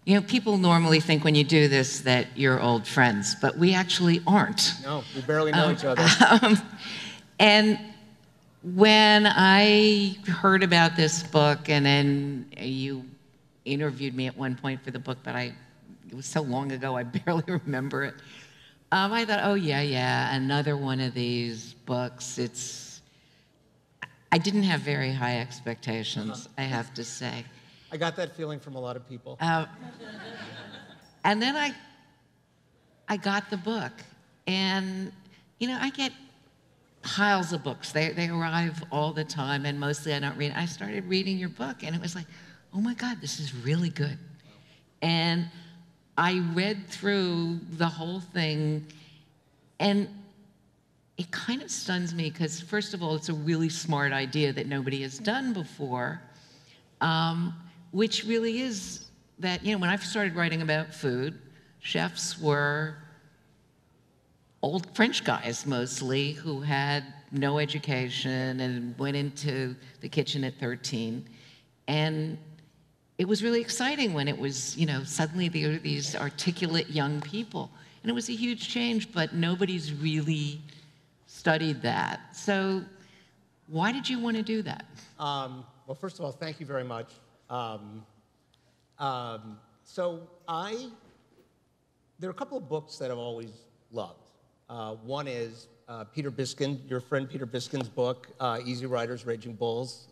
You know, people normally think when you do this that you're old friends, but we actually aren't. No, we barely know each other. And when I heard about this book, and then you interviewed me at one point for the book, but it was so long ago I barely remember it. I thought, oh yeah, another one of these books. I didn't have very high expectations, I have to say. I got that feeling from a lot of people. And then I got the book, and you know, I get piles of books. They arrive all the time, and mostly I don't read. I started reading your book, and it was like, oh my God, this is really good. And I read through the whole thing, and it kind of stuns me because, first of all, it's a really smart idea that nobody has done before, which really is that, you know, when I started writing about food, chefs were old French guys mostly who had no education and went into the kitchen at 13. And it was really exciting when it was, you know, suddenly there were these articulate young people. And it was a huge change, but nobody's really studied that. So why did you want to do that? Well, first of all, thank you very much. There are a couple of books that I've always loved. One is Peter Biskind, your friend Peter Biskind's book, Easy Riders, Raging Bulls.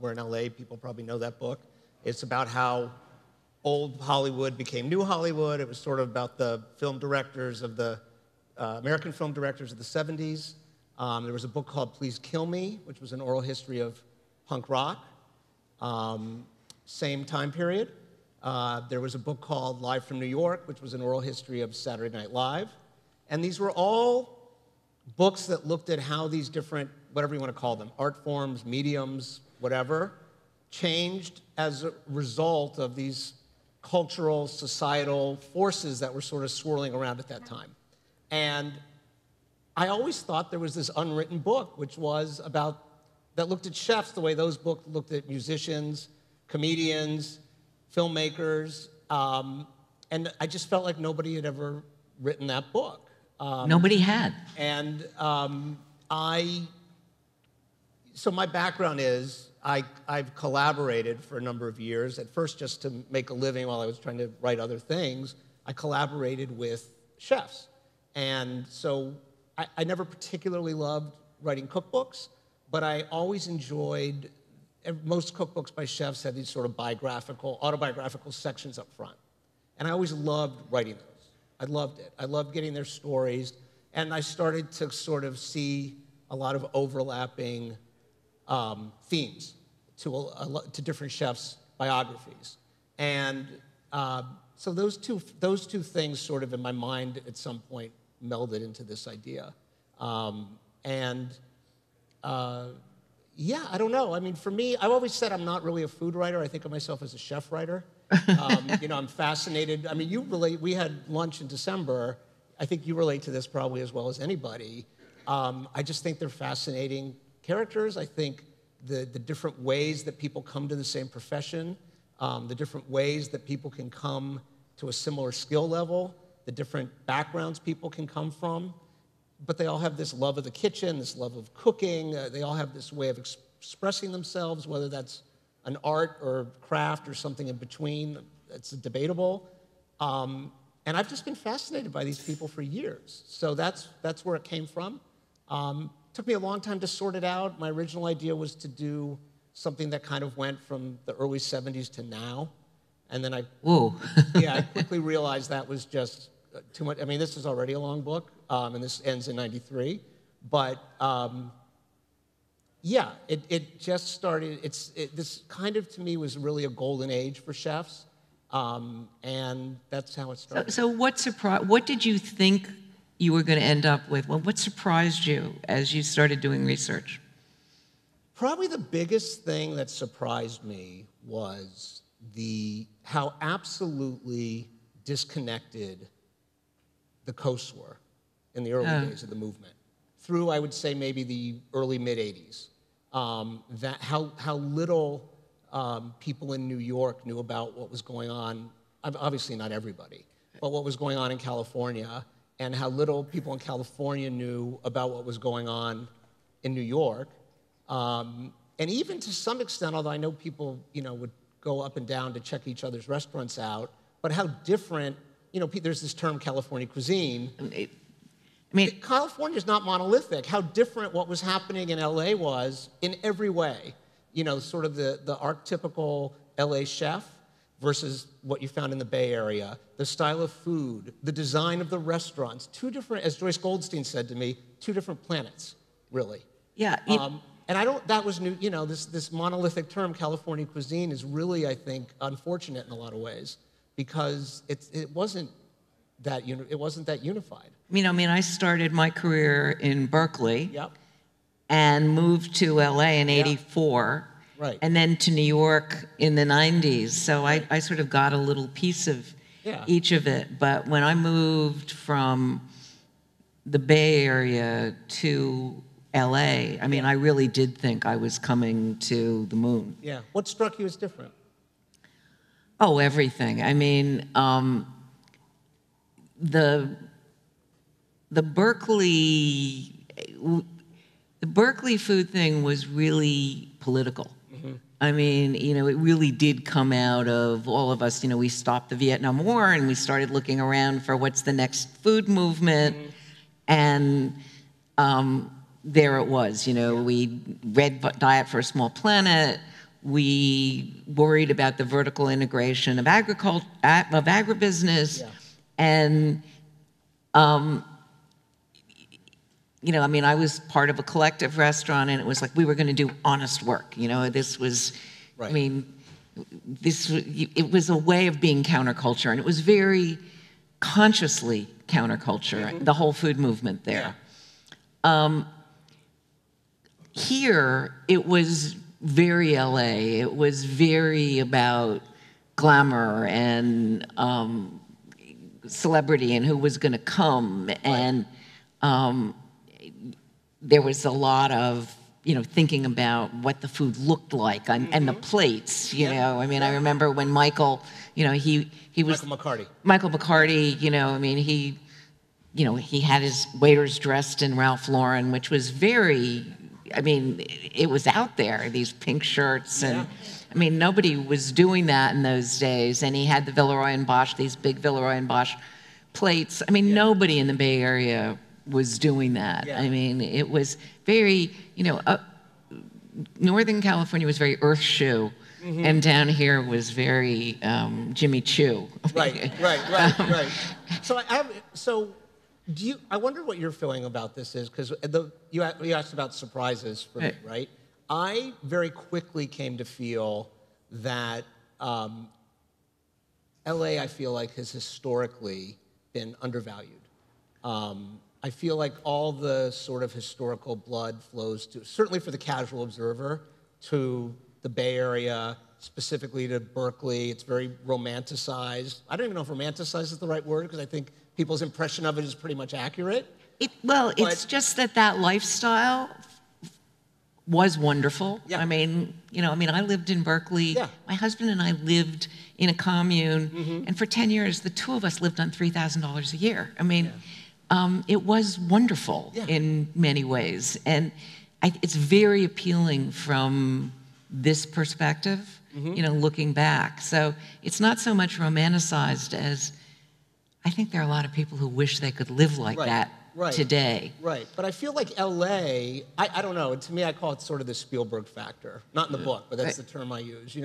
We're in LA, people probably know that book. It's about how old Hollywood became new Hollywood. It was sort of about the film directors of the American film directors of the 70s. There was a book called Please Kill Me, which was an oral history of punk rock. Same time period. There was a book called Live from New York, which was an oral history of Saturday Night Live. And these were all books that looked at how these different, whatever you want to call them, art forms, mediums, whatever, changed as a result of these cultural, societal forces that were sort of swirling around at that time. And I always thought there was this unwritten book, which was about, that looked at chefs the way those books looked at musicians, comedians, filmmakers, and I just felt like nobody had ever written that book. Nobody had. And so my background is, I've collaborated for a number of years, at first just to make a living while I was trying to write other things. I collaborated with chefs. And so I never particularly loved writing cookbooks, but I always enjoyed, most cookbooks by chefs had these sort of autobiographical sections up front. And I always loved writing those. I loved it. I loved getting their stories. And I started to sort of see a lot of overlapping themes to different chefs' biographies. And so those two things sort of in my mind at some point melded into this idea. Yeah, I don't know. I mean, for me, I've always said I'm not really a food writer. I think of myself as a chef writer. You know, I'm fascinated. I mean, we had lunch in December. I think you relate to this probably as well as anybody. I just think they're fascinating characters. I think the different ways that people come to the same profession, the different ways that people can come to a similar skill level, the different backgrounds people can come from, but they all have this love of the kitchen, this love of cooking. They all have this way of expressing themselves, whether that's an art or craft or something in between. It's debatable. And I've just been fascinated by these people for years. So that's where it came from. Took me a long time to sort it out. My original idea was to do something that kind of went from the early 70s to now. And then I quickly realized that was just too much. I mean, this is already a long book, and this ends in 93. But yeah, it just started. This kind of, to me, was really a golden age for chefs. And that's how it started. So what did you think you were going to end up with? Well, what surprised you as you started doing research? Probably the biggest thing that surprised me was how absolutely disconnected the coasts were in the early days of the movement. Through, I would say, maybe the early mid-'80s. How little people in New York knew about what was going on obviously not everybody, but what was going on in California and how little people in California knew about what was going on in New York. And even to some extent, although I know people, would go up and down to check each other's restaurants out, but how different, there's this term California cuisine. California's not monolithic. How different what was happening in LA was in every way. Sort of the archetypical LA chef versus what you found in the Bay Area, the style of food, the design of the restaurants, two different, as Joyce Goldstein said to me, two different planets, really. Yeah. And that was new, this monolithic term, California cuisine, is really, I think, unfortunate in a lot of ways because it wasn't that unified. I started my career in Berkeley. Yep. And moved to LA in '84. Right. And then to New York in the 90s. So I sort of got a little piece of each of it. But when I moved from the Bay Area to LA, I really did think I was coming to the moon. Yeah. What struck you as different? Oh, everything. The Berkeley food thing was really political. Mm-hmm. It really did come out of all of us. We stopped the Vietnam War and we started looking around for what's the next food movement. Mm-hmm. And there it was. We read Diet for a Small Planet. We worried about the vertical integration of agribusiness. Yeah. And I was part of a collective restaurant, and it was like we were going to do honest work. This was, right. It was a way of being counterculture, and it was very consciously counterculture, mm-hmm. the whole food movement there. Yeah. Here, it was very LA. It was very about glamour and celebrity and who was going to come, right. And there was a lot of, thinking about what the food looked like mm-hmm. and the plates, I remember when Michael, he was... Michael McCarty, he had his waiters dressed in Ralph Lauren, which was very, it was out there, these pink shirts and... nobody was doing that in those days, and he had the Villeroy and Bosch, these big Villeroy and Bosch plates. Nobody in the Bay Area was doing that. Yeah. It was very, Northern California was very Earth Shoe, mm-hmm. and down here was very Jimmy Choo. Right. I wonder what your feeling about this is, because you asked about surprises for me, right? I very quickly came to feel that LA, I feel like, has historically been undervalued. I feel like all the sort of historical blood flows to, certainly for the casual observer, to the Bay Area, specifically to Berkeley. It's very romanticized. I don't even know if romanticized is the right word, because I think people's impression of it is pretty much accurate. It's just that lifestyle was wonderful. Yeah. I lived in Berkeley. Yeah. My husband and I lived in a commune, mm-hmm. and for 10 years, the two of us lived on $3,000 a year. It was wonderful in many ways, and it's very appealing from this perspective, mm-hmm. Looking back. So it's not so much romanticized as I think there are a lot of people who wish they could live like that today. Right, but I feel like LA, I don't know, to me I call it sort of the Spielberg factor. Not in the book, but that's the term I use.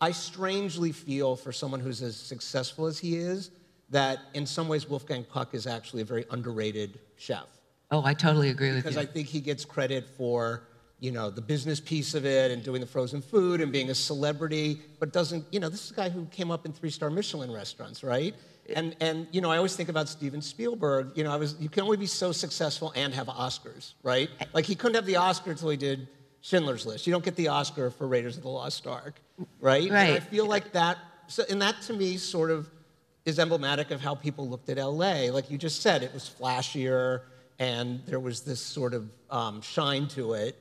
I strangely feel for someone who's as successful as he is, that in some ways Wolfgang Puck is actually a very underrated chef. Oh, I totally agree with you. Because I think he gets credit for, the business piece of it and doing the frozen food and being a celebrity, but doesn't, this is a guy who came up in 3-star Michelin restaurants, right? And I always think about Steven Spielberg, you can only be so successful and have Oscars, right? Like he couldn't have the Oscar until he did Schindler's List. You don't get the Oscar for Raiders of the Lost Ark, right? And I feel like that, and that to me sort of is emblematic of how people looked at LA. Like you just said, it was flashier and there was this sort of shine to it.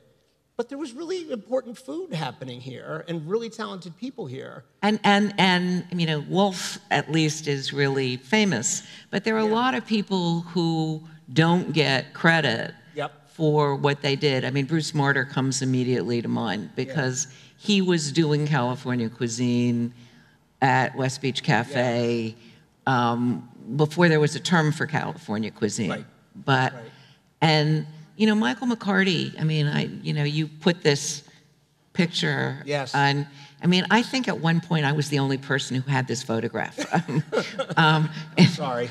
But there was really important food happening here and really talented people here. And you know, Wolf at least is really famous, but there are a lot of people who don't get credit for what they did. I mean, Bruce Martyr comes immediately to mind because he was doing California cuisine at West Beach Cafe before there was a term for California cuisine. And you know, Michael McCarty, I mean, you know, you put this picture on, I mean, I think at one point I was the only person who had this photograph. Sorry.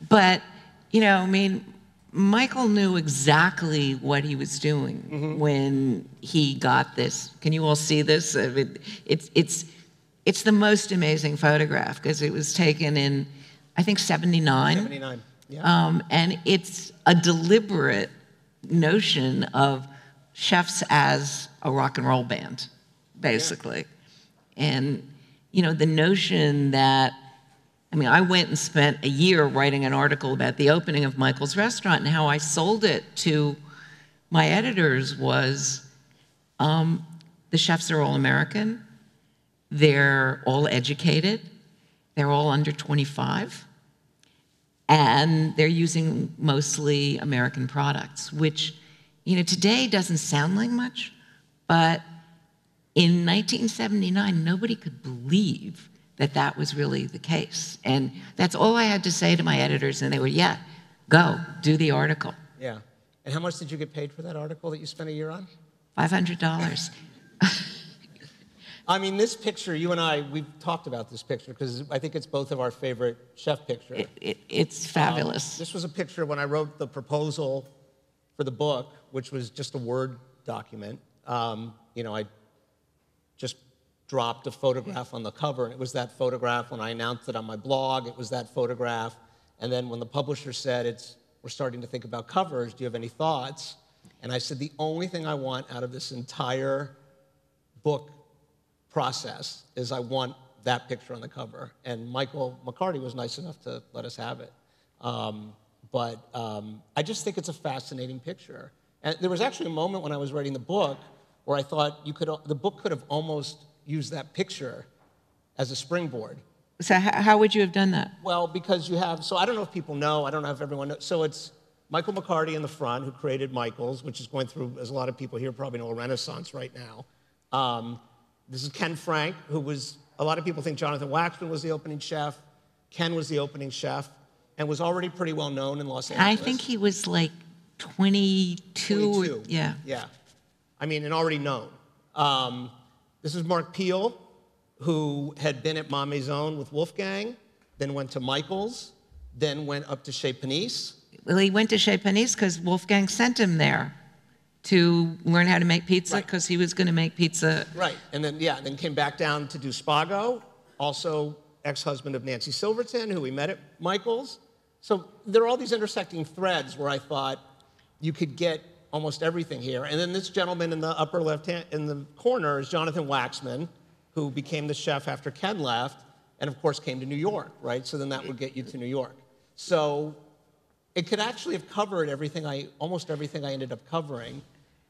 But, you know, I mean, Michael knew exactly what he was doing when he got this. Can you all see this? I mean, it's the most amazing photograph because it was taken in, I think, 79. 79. Yeah. And it's a deliberate notion of chefs as a rock and roll band, basically. And, you know, the notion that, I mean, I went and spent a year writing an article about the opening of Michael's restaurant, and how I sold it to my editors was the chefs are all American, they're all educated, they're all under 25. And they're using mostly American products, which, you know, today doesn't sound like much, but in 1979, nobody could believe that that was really the case. And that's all I had to say to my editors, and they were, yeah, go, do the article. Yeah. And how much did you get paid for that article that you spent a year on? $500. I mean, this picture, you and I, we've talked about this picture because I think it's both of our favorite chef picture. It's fabulous. This was a picture when I wrote the proposal for the book, which was just a Word document. You know, I just dropped a photograph on the cover, and it was that photograph. When I announced it on my blog, it was that photograph. And then when the publisher said, we're starting to think about covers, do you have any thoughts? And I said, the only thing I want out of this entire book process is I want that picture on the cover. And Michael McCarty was nice enough to let us have it. But I just think it's a fascinating picture. And there was actually a moment when I was writing the book where I thought the book could have almost used that picture as a springboard. So how would you have done that? Well, because you have, so I don't know if people know, I don't know if everyone knows, so it's Michael McCarty in the front, who created Michael's, which is going through, as a lot of people here probably know, a renaissance right now. This is Ken Frank, who was, a lot of people think Jonathan Waxman was the opening chef. Ken was the opening chef and was already pretty well known in Los Angeles. I think he was like 22. Yeah. Yeah. I mean, and already known. This is Mark Peel, who had been at Ma Maison with Wolfgang, then went to Michael's, then went up to Chez Panisse. Well, he went to Chez Panisse because Wolfgang sent him there to learn how to make pizza because he was going to make pizza. Right, and then, yeah, then came back down to do Spago, also ex-husband of Nancy Silverton, who we met at Michael's. So there are all these intersecting threads where I thought you could get almost everything here. And then this gentleman in the upper left hand, in the corner is Jonathan Waxman, who became the chef after Ken left, and of course came to New York, right? So then that would get you to New York. So it could actually have covered everything almost everything I ended up covering,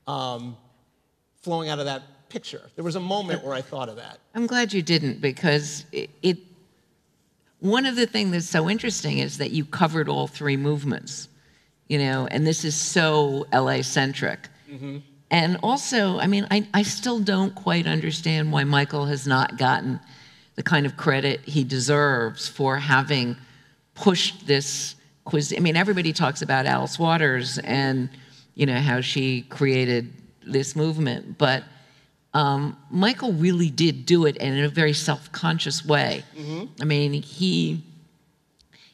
flowing out of that picture. There was a moment where I thought of that. I'm glad you didn't, because one of the things that's so interesting is that you covered all three movements, you know, and this is so LA-centric. Mm-hmm. And also, I mean, I still don't quite understand why Michael has not gotten the kind of credit he deserves for having pushed this cuisine. I mean, everybody talks about Alice Waters and, you know, how she created this movement, but Michael really did do it in a very self-conscious way. Mm-hmm. I mean, he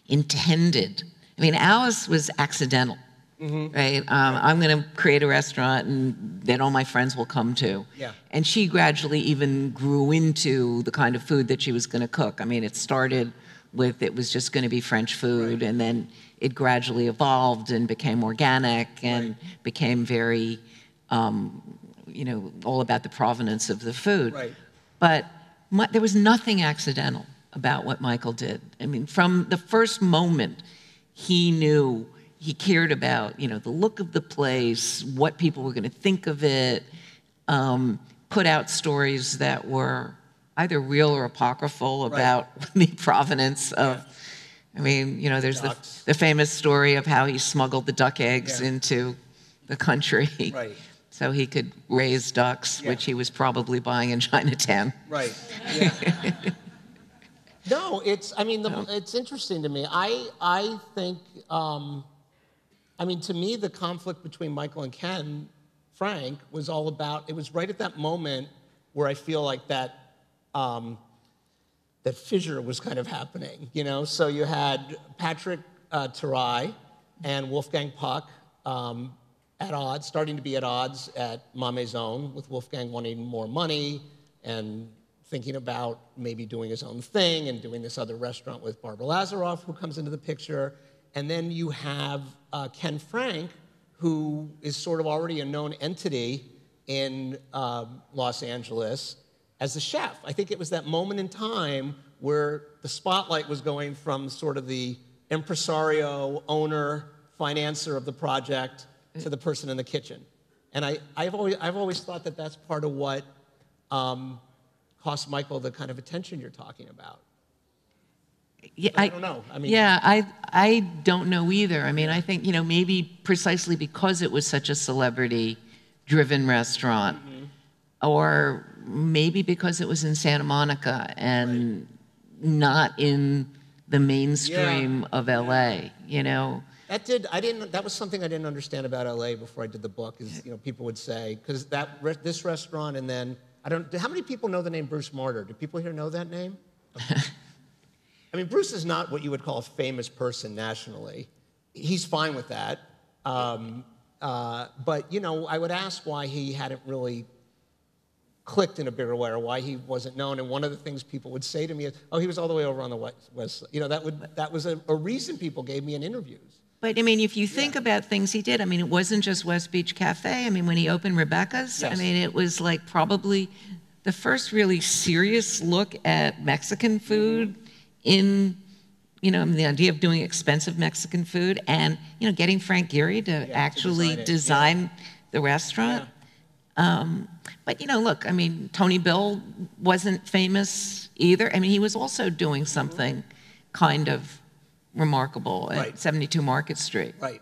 intended. I mean, Alice was accidental, mm-hmm. right? I'm going to create a restaurant and that all my friends will come to. Yeah. And she gradually even grew into the kind of food that she was going to cook. I mean, it started with it was just going to be French food, right. And then it gradually evolved and became organic and right. became very, you know, all about the provenance of the food. Right. But there was nothing accidental about what Michael did. I mean, from the first moment, he knew he cared about, the look of the place, what people were going to think of it, put out stories that were either real or apocryphal about the provenance of, there's the famous story of how he smuggled the duck eggs into the country. Right. So he could raise ducks, which he was probably buying in Chinatown. Right. Yeah. No, it's interesting to me. I think, to me, the conflict between Michael and Ken, Frank, was all about, it was right at that moment where I feel like that fissure was kind of happening, So you had Patrick Tarai and Wolfgang Puck at odds, starting to be at odds at Ma Maison, with Wolfgang wanting more money and thinking about maybe doing his own thing and doing this other restaurant with Barbara Lazaroff, who comes into the picture. And then you have Ken Frank, who is sort of already a known entity in Los Angeles as the chef. I think it was that moment in time where the spotlight was going from sort of the impresario, owner, financer of the project to the person in the kitchen. And I've always thought that that's part of what cost Michael the kind of attention you're talking about. Yeah, I don't know. I don't know either. I think, maybe precisely because it was such a celebrity-driven restaurant, or maybe because it was in Santa Monica and not in the mainstream of LA, That was something I didn't understand about LA before I did the book, is, people would say, because this restaurant, and then, how many people know the name Bruce Martyr? Do people here know that name? Okay. Bruce is not what you would call a famous person nationally. He's fine with that. But, I would ask why he hadn't really clicked in a bigger way, or why he wasn't known. And one of the things people would say to me is, oh, he was all the way over on the west side. That was a reason people gave me in interviews. But, if you think about things he did, it wasn't just West Beach Cafe. When he opened Rebecca's, it was like probably the first really serious look at Mexican food in, the idea of doing expensive Mexican food, and, getting Frank Gehry to actually design the restaurant. But, look, Tony Bill wasn't famous either. He was also doing something kind of remarkable at 72 Market Street. Right.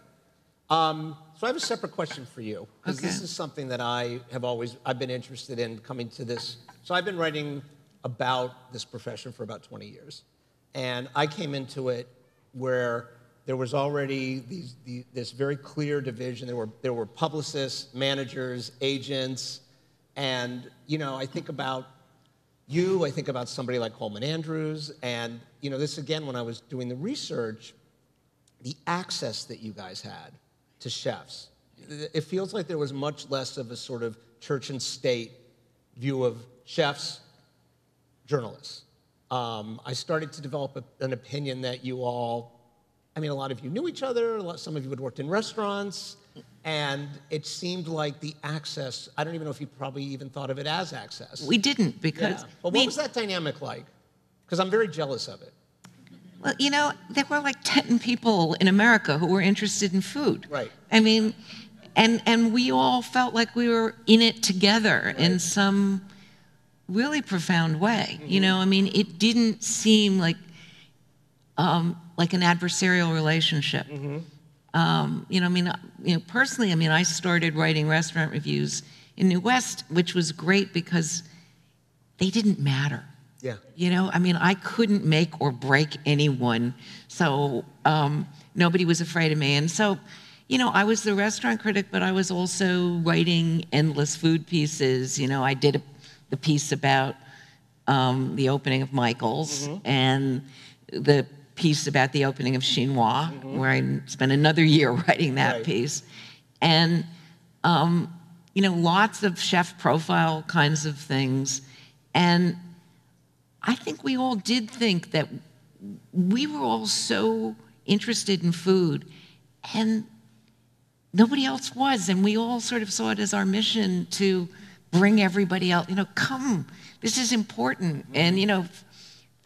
So I have a separate question for you, because this is something that I've been interested in coming to this. So I've been writing about this profession for about 20 years. And I came into it where there was already this very clear division. There were publicists, managers, agents, and I think about you. I think about somebody like Coleman Andrews, and this again, when I was doing the research, the access that you guys had to chefs. It feels like there was much less of a sort of church and state view of chefs, journalists. I started to develop an opinion that you all, a lot of you knew each other, some of you had worked in restaurants, and it seemed like the access, I don't even know if you probably even thought of it as access. We didn't, because... Yeah. But what was that dynamic like? Because I'm very jealous of it. Well, there were like 10 people in America who were interested in food. Right. And we all felt like we were in it together in some really profound way. It didn't seem like an adversarial relationship. Personally, I started writing restaurant reviews in New West, which was great because they didn't matter. Yeah. I couldn't make or break anyone, so nobody was afraid of me. And so, I was the restaurant critic, but I was also writing endless food pieces. I did the piece about the opening of Michael's, and the piece about the opening of Chinois, where I spent another year writing that piece. And, lots of chef profile kinds of things. And I think we all did think that we were all so interested in food, and nobody else was. And we all sort of saw it as our mission to bring everybody else, come, this is important. And,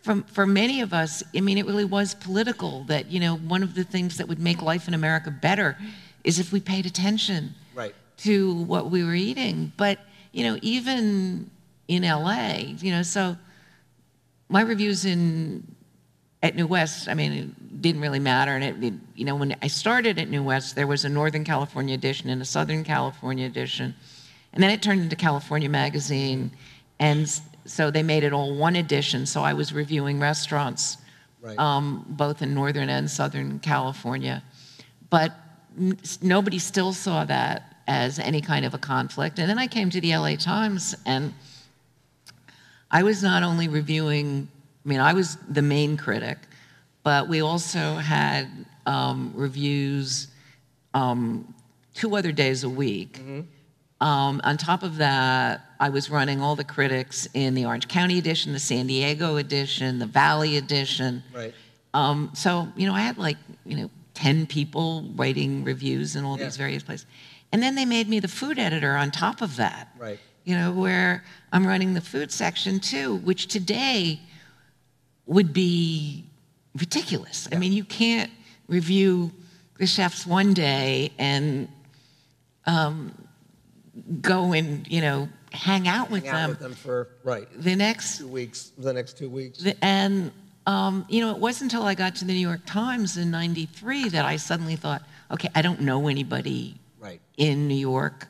for many of us, I mean, it really was political that, you know, one of the things that would make life in America better is if we paid attention Right. to what we were eating. But, you know, even in LA, you know, so my reviews at New West, I mean, it didn't really matter. And it, you know, when I started at New West, there was a Northern California edition and a Southern California edition. And then it turned into California Magazine. And so they made it all one edition. So I was reviewing restaurants, Right. both in Northern and Southern California. But nobody still saw that as any kind of a conflict. And then I came to the LA Times, and I was not only reviewing, I mean, I was the main critic, but we also had reviews 2 other days a week. Mm-hmm. On top of that, I was running all the critics in the Orange County edition, the San Diego edition, the Valley edition. Right. So, you know, I had like, you know, 10 people writing reviews in all these various places. And then they made me the food editor on top of that. Right. You know, where I'm running the food section too, which today would be ridiculous. Yeah. I mean, you can't review the chefs one day and go and, you know, hang out with them for the next 2 weeks. The next 2 weeks. And you know, it wasn't until I got to the New York Times in '93 that I suddenly thought, okay, I don't know anybody in New York.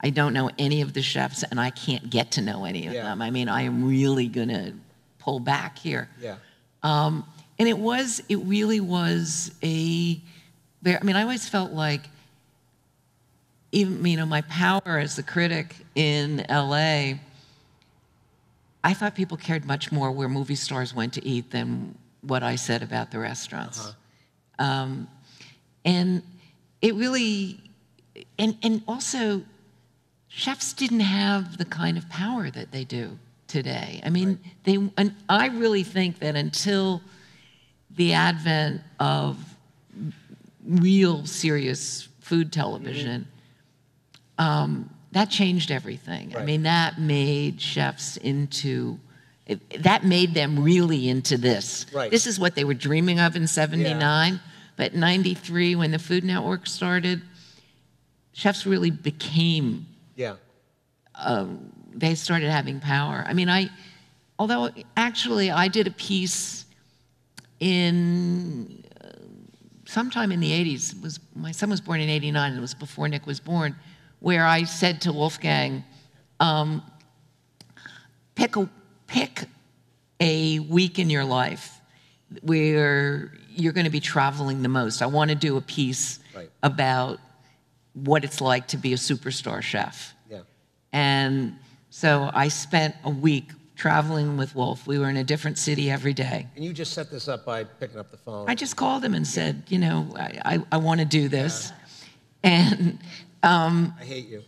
I don't know any of the chefs, and I can't get to know any of them. I mean, I am really gonna pull back here. Yeah. And it really was I mean, I always felt like, even, you know, my power as the critic in LA, I thought people cared much more where movie stars went to eat than what I said about the restaurants. And it really, and also, chefs didn't have the kind of power that they do today. I mean, and I really think that until the advent of real serious food television, that changed everything. Right. I mean, that made chefs that made them really into this. Right. This is what they were dreaming of in '79, but in '93, when the Food Network started, chefs really became, they started having power. I mean, although actually I did a piece in, sometime in the 80s, my son was born in '89, and it was before Nick was born, where I said to Wolfgang, pick a week in your life where you're going to be traveling the most. I want to do a piece about what it's like to be a superstar chef. Yeah. And so I spent a week traveling with Wolf. We were in a different city every day. And you just set this up by picking up the phone. I just called him and said, you know, I want to do this. And I hate you.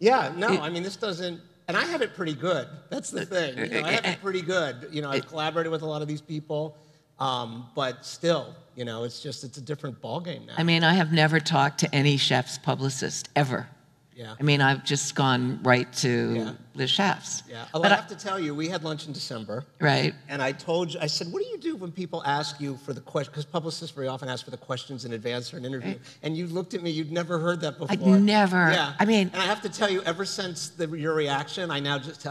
I mean, this doesn't, and I have it pretty good. That's the thing. You know, I have it pretty good. You know, I've collaborated with a lot of these people, but still, you know, it's a different ballgame now. I mean, I have never talked to any chef's publicist, ever. Yeah. I mean, I've just gone right to the chefs. Yeah. But I have to tell you, we had lunch in December. Right. And I told you, I said, what do you do when people ask you for the question? Because publicists very often ask for the questions in advance for an interview. Right. And you looked at me, you'd never heard that before. I'd never. Yeah. I mean. And I have to tell you, ever since your reaction, I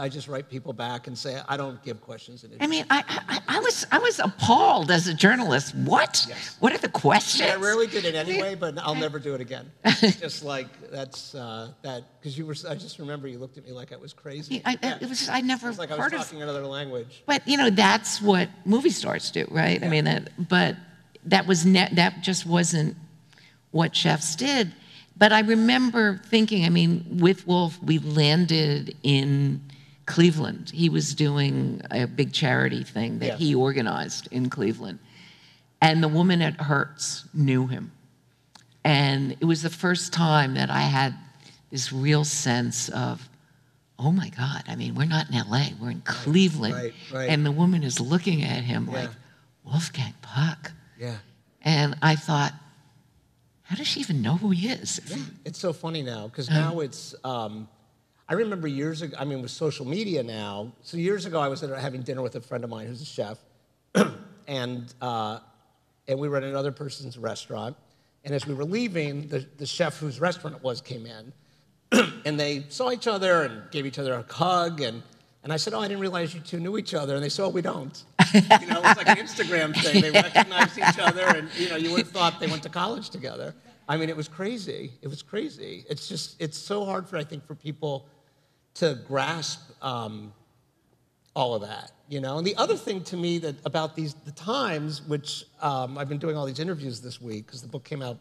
just write people back and say, I don't give questions in advance. I mean, I was appalled as a journalist. What? Yes. What are the questions? Yeah, I rarely did it anyway, but I'll never do it again. Just like, that's, because I just remember you looked at me like I was crazy. It was just, I never heard of. Like I was talking another language. But you know, that's what movie stars do, right? Yeah. I mean, that just wasn't what chefs did. But I remember thinking, I mean, with Wolf, we landed in Cleveland. He was doing a big charity thing that he organized in Cleveland. And the woman at Hertz knew him. And it was the first time that I had this real sense of, oh my God, I mean, we're not in LA, we're in Cleveland. Right. And the woman is looking at him like, Wolfgang Puck. Yeah. And I thought, how does she even know who he is? Yeah. It's so funny now, because now it's, I remember years ago, I mean, with social media now, so years ago I was having dinner with a friend of mine who's a chef, and we were at another person's restaurant, and as we were leaving, the chef whose restaurant it was came in, and they saw each other and gave each other a hug, and I said, oh, I didn't realize you two knew each other, and they said, oh, we don't. You know, it was like an Instagram thing. They recognized each other, and you would have thought they went to college together. I mean, it was crazy. It was crazy. It's just, it's so hard I think, for people to grasp all of that, And the other thing to me about the Times, which I've been doing all these interviews this week because the book came out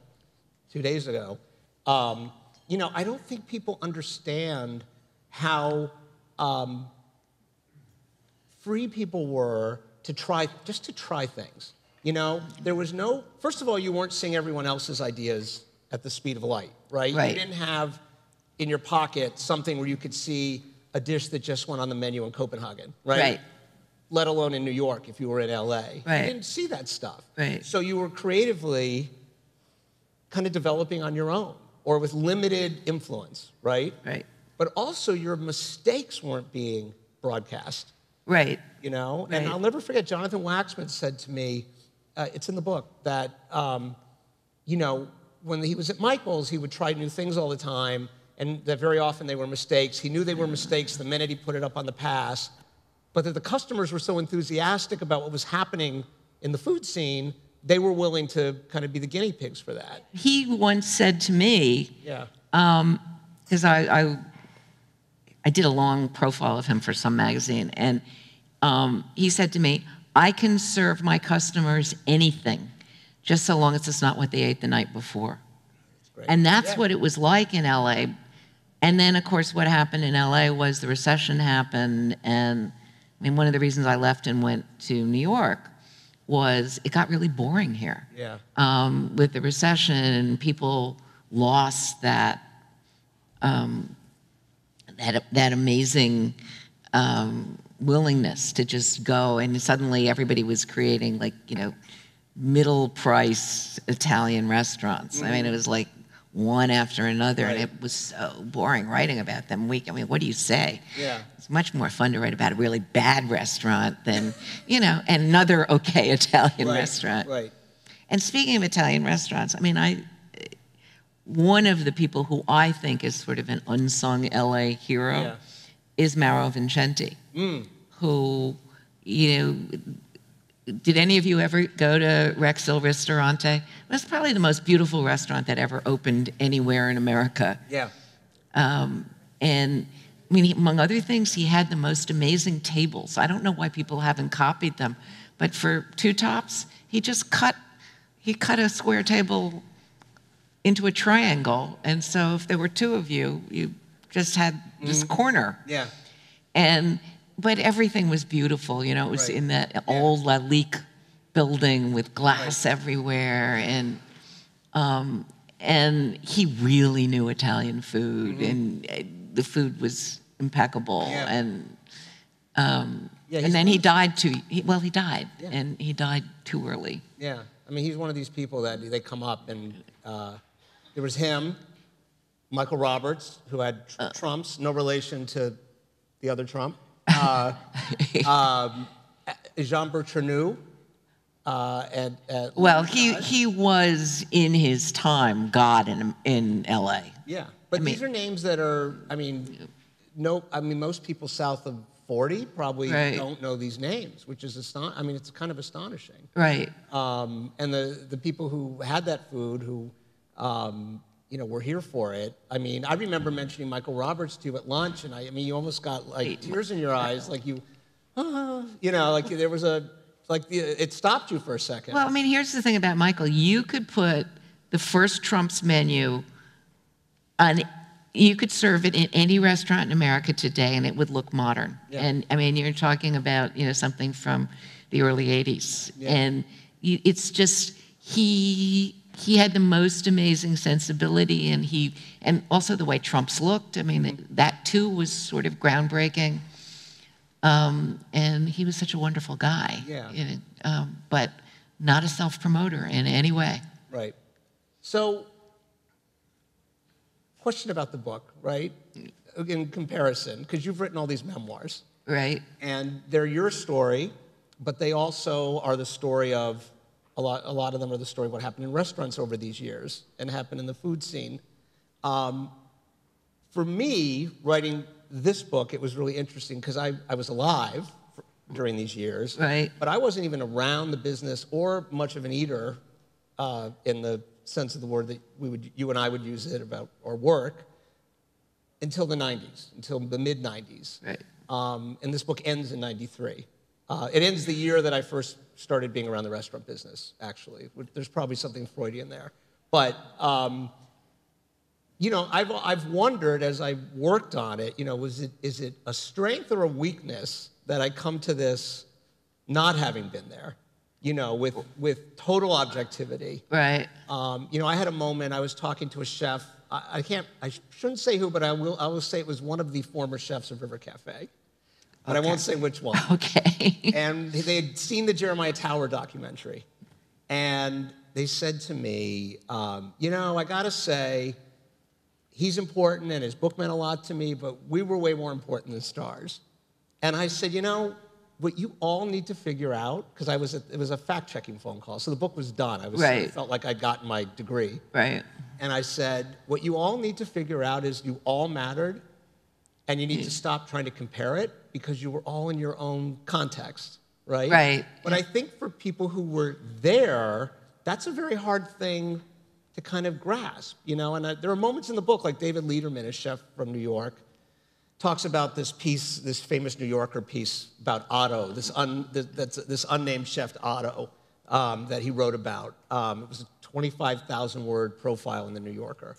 2 days ago. I don't think people understand how free people were to try things. There was no, first of all, you weren't seeing everyone else's ideas at the speed of light, right? You didn't have in your pocket something where you could see a dish that just went on the menu in Copenhagen, right? Let alone in New York if you were in LA. You didn't see that stuff. So you were creatively kind of developing on your own or with limited influence, right? But also your mistakes weren't being broadcast. And I'll never forget, Jonathan Waxman said to me, it's in the book, that, when he was at Michael's, he would try new things all the time, and that very often they were mistakes. He knew they were mistakes the minute he put it up on the pass, but that the customers were so enthusiastic about what was happening in the food scene, they were willing to kind of be the guinea pigs for that. He once said to me, because I did a long profile of him for some magazine, and he said to me, I can serve my customers anything, just so long as it's not what they ate the night before. And that's what it was like in LA. And then, of course, what happened in LA was the recession happened, and I mean, one of the reasons I left and went to New York was it got really boring here. With the recession, people lost that amazing willingness to just go, and suddenly everybody was creating middle price Italian restaurants. I mean, it was like one after another, and it was so boring writing about them. I mean, what do you say? It's much more fun to write about a really bad restaurant than, another okay Italian restaurant. And speaking of Italian restaurants, I mean, one of the people who I think is sort of an unsung LA hero is Mauro Vincenti, who, did any of you ever go to Rex Il Ristorante? It's probably the most beautiful restaurant that ever opened anywhere in America. And I mean, among other things, he had the most amazing tables. I don't know why people haven't copied them, but for two tops, he cut a square table into a triangle, and so if there were two of you, you just had this corner. But everything was beautiful, it was in that old La Lique building with glass everywhere, and he really knew Italian food, and the food was impeccable, and then he died he died, and he died too early. I mean, he's one of these people that they come up, and there was him, Michael Roberts, who had Trumps, no relation to the other Trump. Jean Bertranu. He was in his time God in L.A. But these are names that are, most people south of 40 probably don't know these names, which is it's kind of astonishing. And the people who had that food, who were here for it. I mean, I remember mentioning Michael Roberts to you at lunch, and you almost got tears in your eyes, there was it stopped you for a second. Well, I mean, here's the thing about Michael. You could put the first Trump's menu you could serve it in any restaurant in America today, and it would look modern. And I mean, you're talking about something from the early '80s, and it's just he had the most amazing sensibility, and also the way Trump's looked. I mean, that too was sort of groundbreaking. And he was such a wonderful guy. But not a self-promoter in any way. So, question about the book, right? In comparison, because you've written all these memoirs. Right. And they're your story, but they also are the story of, a lot of them are the story of what happened in restaurants over these years and happened in the food scene. For me, writing this book, it was really interesting because I was alive during these years. Right. But I wasn't even around the business or much of an eater in the sense of the word that you and I would use it about our work until the 90s, until the mid-90s. Right. And this book ends in 93. It ends the year that I first started being around the restaurant business, actually. There's probably something Freudian there. But, you know, I've wondered as I worked on it, you know, is it a strength or a weakness that I come to this not having been there, you know, with total objectivity. Right. You know, I had a moment, I was talking to a chef. I shouldn't say who, but I will say it was one of the former chefs of River Cafe. But I won't say which one. Okay. And they had seen the Jeremiah Tower documentary. And they said to me, you know, I gotta say, he's important and his book meant a lot to me, but we were way more important than stars. And I said, you know, what you all need to figure out, because it was a fact-checking phone call, so the book was done. I felt like I'd gotten my degree. Right. And I said, what you all need to figure out is you all mattered, and you need to stop trying to compare it, because you were all in your own context, right? Right. But I think for people who were there, that's a very hard thing to kind of grasp, you know? And there are moments in the book, like David Lederman, a chef from New York, talks about this piece, this famous New Yorker piece about Otto, this unnamed chef Otto that he wrote about. It was a 25,000-word profile in the New Yorker.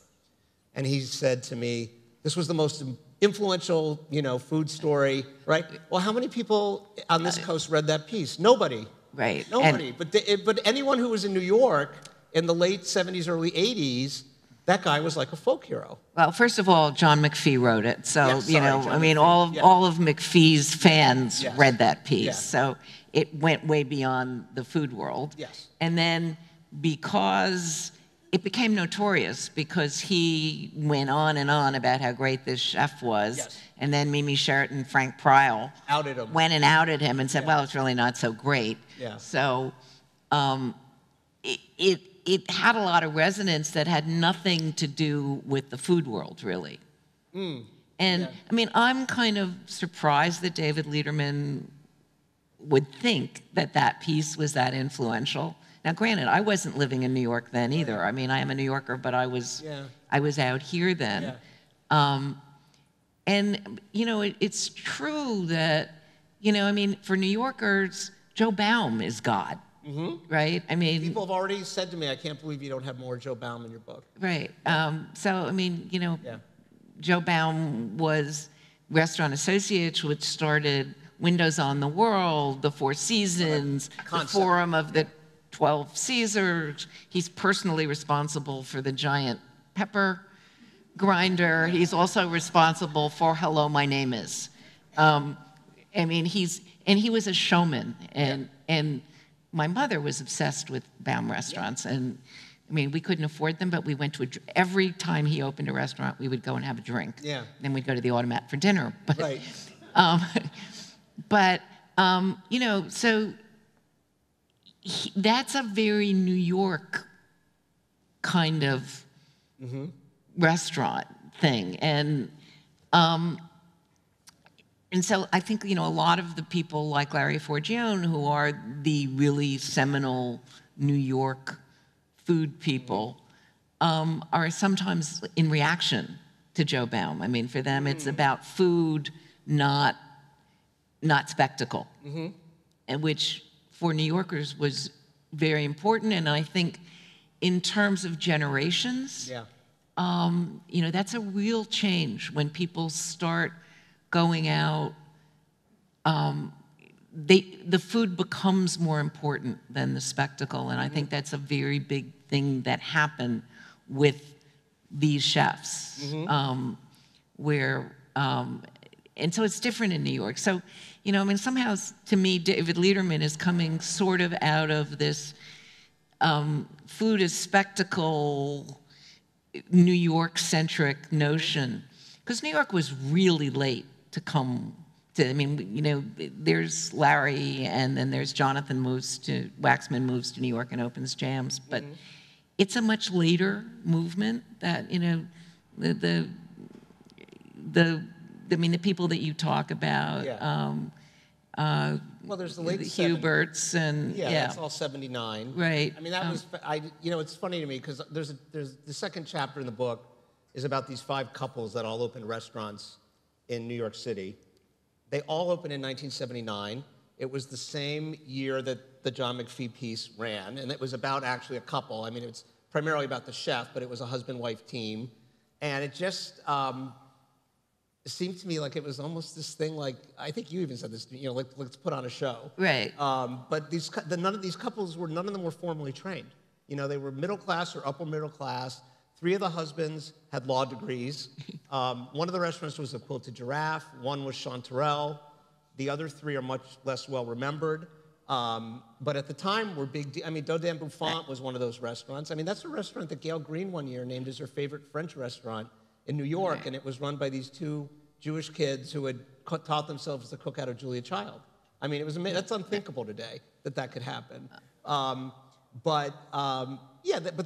And he said to me, this was the most influential, you know, food story, right? Well, how many people on this coast read that piece? Nobody. Right. Nobody. But anyone who was in New York in the late 70s, early 80s, that guy was like a folk hero. Well, first of all, John McPhee wrote it, so Yes, you know, John I mean, McPhee. all of McPhee's fans Yes. read that piece, Yeah. so it went way beyond the food world. Yes. And then because it became notorious, because he went on and on about how great this chef was, Yes. and then Mimi Sheraton, Frank Pryl Outed him. went and outed him and said, Yeah. well, it's really not so great. Yeah. So it had a lot of resonance that had nothing to do with the food world, really. And, Yeah. I mean, I'm kind of surprised that David Lederman would think that that piece was that influential. Now, granted, I wasn't living in New York then either. I mean, I am a New Yorker, but I was out here then. Yeah. And, you know, it's true that, you know, I mean, for New Yorkers, Joe Baum is God, right? I mean, People have already said to me, I can't believe you don't have more Joe Baum in your book. right. So, I mean, you know, Yeah. Joe Baum was Restaurant Associates, which started Windows on the World, the Four Seasons, the Concept. Forum of the 12 Caesars. He's personally responsible for the giant pepper grinder. He's also responsible for Hello, My Name Is. I mean, he was a showman, and my mother was obsessed with Baum restaurants, and I mean, we couldn't afford them, but we went to every time he opened a restaurant, we would go and have a drink. Yeah. Then we'd go to the Automat for dinner. But, Right. you know, so that's a very New York kind of restaurant thing. And so I think, you know, a lot of the people like Larry Forgione, who are the really seminal New York food people, are sometimes in reaction to Joe Baum. I mean, for them, it's about food, not spectacle, and which for New Yorkers was very important. And I think in terms of generations, you know, that's a real change when people start going out. The food becomes more important than the spectacle, and I think that's a very big thing that happened with these chefs, where, and so it's different in New York. So, you know, I mean, somehow, to me, David Lederman is coming sort of out of this food as spectacle New York-centric notion, because New York was really late to come to. I mean, you know, there's Larry, and then there's Jonathan Waxman moves to New York and opens Jams, but it's a much later movement that, you know, the people that you talk about. Yeah. Well, there's the late the Huberts and that's all 79. Right. I mean, that was you know, it's funny to me because there's the second chapter in the book is about these 5 couples that all opened restaurants in New York City. They all opened in 1979. It was the same year that the John McPhee piece ran, and it was about actually a couple. I mean, it's primarily about the chef, but it was a husband-wife team, and it just it seemed to me like it was almost this thing like, I think you even said this, you know, let's put on a show. Right. But none of these couples none of them were formally trained. You know, they were middle class or upper middle class. 3 of the husbands had law degrees. One of the restaurants was the Quilted Giraffe. One was Chanterelle. The other 3 are much less well remembered. But at the time were big. I mean, Dodin Bouffant was one of those restaurants. I mean, that's a restaurant that Gail Green one year named as her favorite French restaurant in New York, right. And it was run by these 2 Jewish kids who had taught themselves to cook out of Julia Child. I mean, it was amazing. That's unthinkable today that could happen. But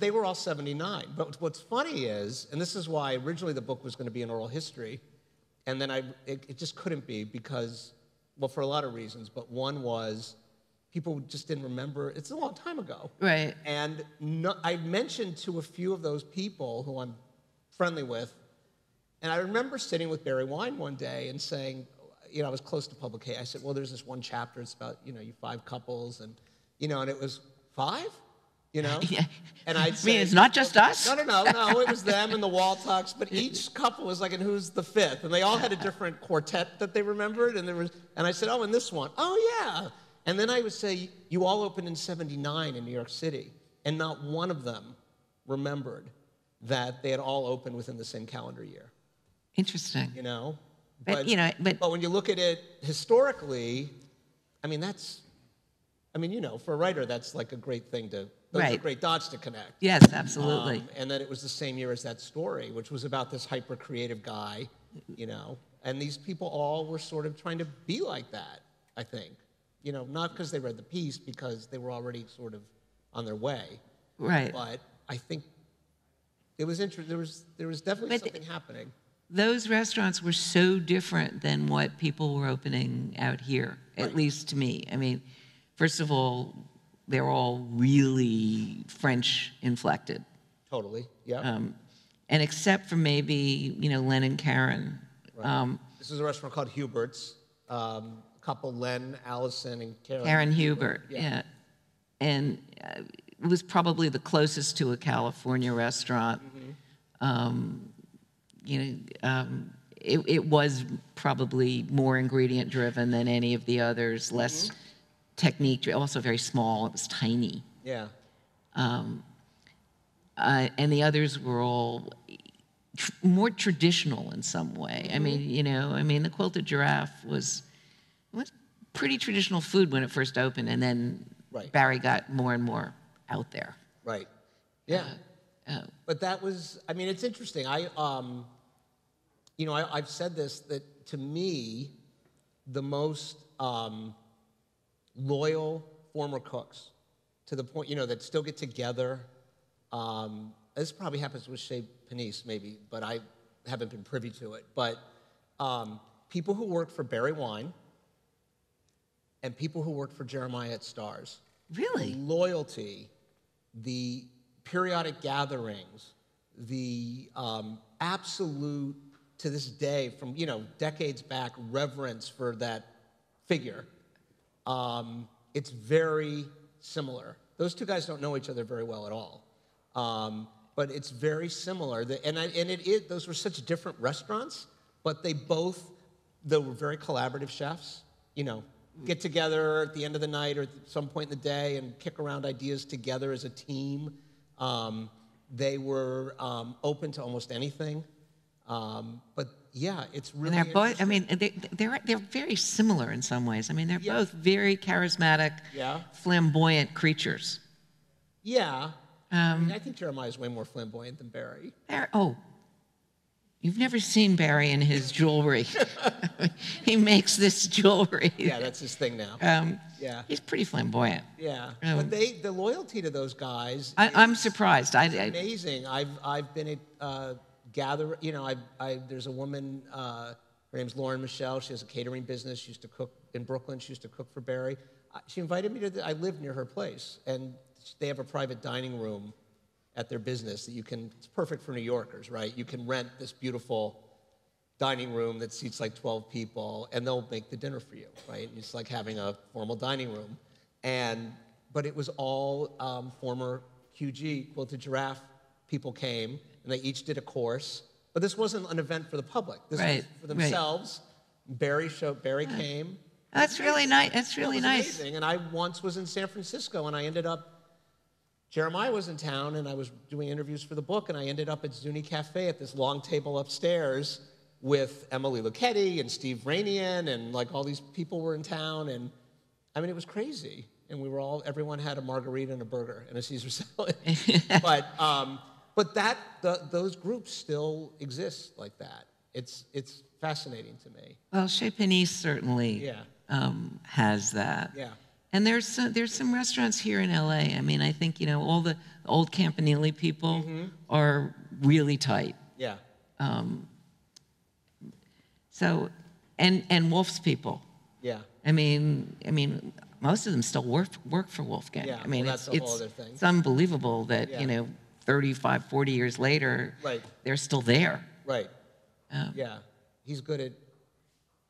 they were all 79. But what's funny is, and this is why originally the book was going to be an oral history, and then it just couldn't be because, well, for a lot of reasons. But one was people just didn't remember. It's a long time ago. Right. And I mentioned to a few of those people who I'm friendly with, and I remember sitting with Barry Wine one day and saying, you know, I was close to publication. I said, well, there's this one chapter. It's about, you know, you 5 couples, and, you know, and it was 5, you know? Yeah. And I'd say, I mean, it's not just us? No, it was them and the Waltucks, but each couple was like, and who's the 5th? And they all had a different quartet that they remembered, and I said, oh, and this one, oh, yeah. And then I would say, you all opened in 79 in New York City, and not one of them remembered that they had all opened within the same calendar year. Interesting. You know? But when you look at it historically, I mean, you know, for a writer, that's like a great thing those are great dots to connect. Yes, absolutely. And that it was the same year as that story, which was about this hyper-creative guy, you know, and these people all were sort of trying to be like that, I think. You know, not because they read the piece, because they were already sort of on their way. Right. But I think it was interesting. There was definitely something happening. Those restaurants were so different than what people were opening out here, at least to me. I mean, first of all, they're all really French inflected. Totally, yeah. And except for maybe, you know, Len and Karen. Right. This is a restaurant called Hubert's. Couple Len, Allison, and Karen. Karen Hubert, yeah. And it was probably the closest to a California restaurant. Mm-hmm. You know, it was probably more ingredient driven than any of the others, less technique, also very small, it was tiny. Yeah. And the others were all more traditional in some way. I mean, you know, the Quilted Giraffe was pretty traditional food when it first opened, and then Barry got more and more out there. Right. Yeah. But that was, I mean, it's interesting. You know, I've said this, that to me, the most loyal former cooks, to the point, you know, that still get together. This probably happens with Chez Panisse, maybe, but I haven't been privy to it. But people who worked for Barry Wine and people who worked for Jeremiah at Stars. Really? The loyalty, the periodic gatherings, the absolute, to this day, from, you know, decades back, reverence for that figure. It's very similar. Those 2 guys don't know each other very well at all. But it's very similar. Those were such different restaurants, but they were very collaborative chefs, you know, get together at the end of the night or at some point in the day and kick around ideas together as a team. They were open to almost anything. But yeah, it's really. And they're both. I mean, they're very similar in some ways. I mean, they're both very charismatic, flamboyant creatures. Yeah, I mean, I think Jeremiah's way more flamboyant than Barry. Oh, you've never seen Barry in his jewelry. He makes this jewelry. Yeah, that's his thing now. Yeah. He's pretty flamboyant. Yeah, but the loyalty to those guys. I'm surprised. Amazing. I've been at gather. You know, there's a woman. Her name's Lauren Michelle. She has a catering business. She used to cook in Brooklyn. She used to cook for Barry. She invited me to. I live near her place, and they have a private dining room at their business that you can. It's perfect for New Yorkers, right? You can rent this beautiful dining room that seats like 12 people, and they'll make the dinner for you, right? It's like having a formal dining room. But it was all former QG, Quilted Giraffe people came, and they each did a course. But this wasn't an event for the public. This was for themselves. Right. Barry came. That's really nice. That's really nice. Amazing. And I once was in San Francisco, and I ended up, Jeremiah was in town, and I was doing interviews for the book, and I ended up at Zuni Cafe at this long table upstairs with Emily Lucchetti and Steve Rainian, and like all these people were in town, and I mean, it was crazy. And everyone had a margarita and a burger and a Caesar salad. But those groups still exist like that. It's fascinating to me. Well, Chez Panisse certainly has that. Yeah. And there's some restaurants here in LA. I mean, I think, you know, all the old Campanile people are really tight. Yeah. So, and Wolf's people. Yeah. I mean, most of them still work for Wolfgang. Yeah, I mean, that's a whole other thing. It's unbelievable that, you know, 35, 40 years later, they're still there. Right. Yeah. He's good at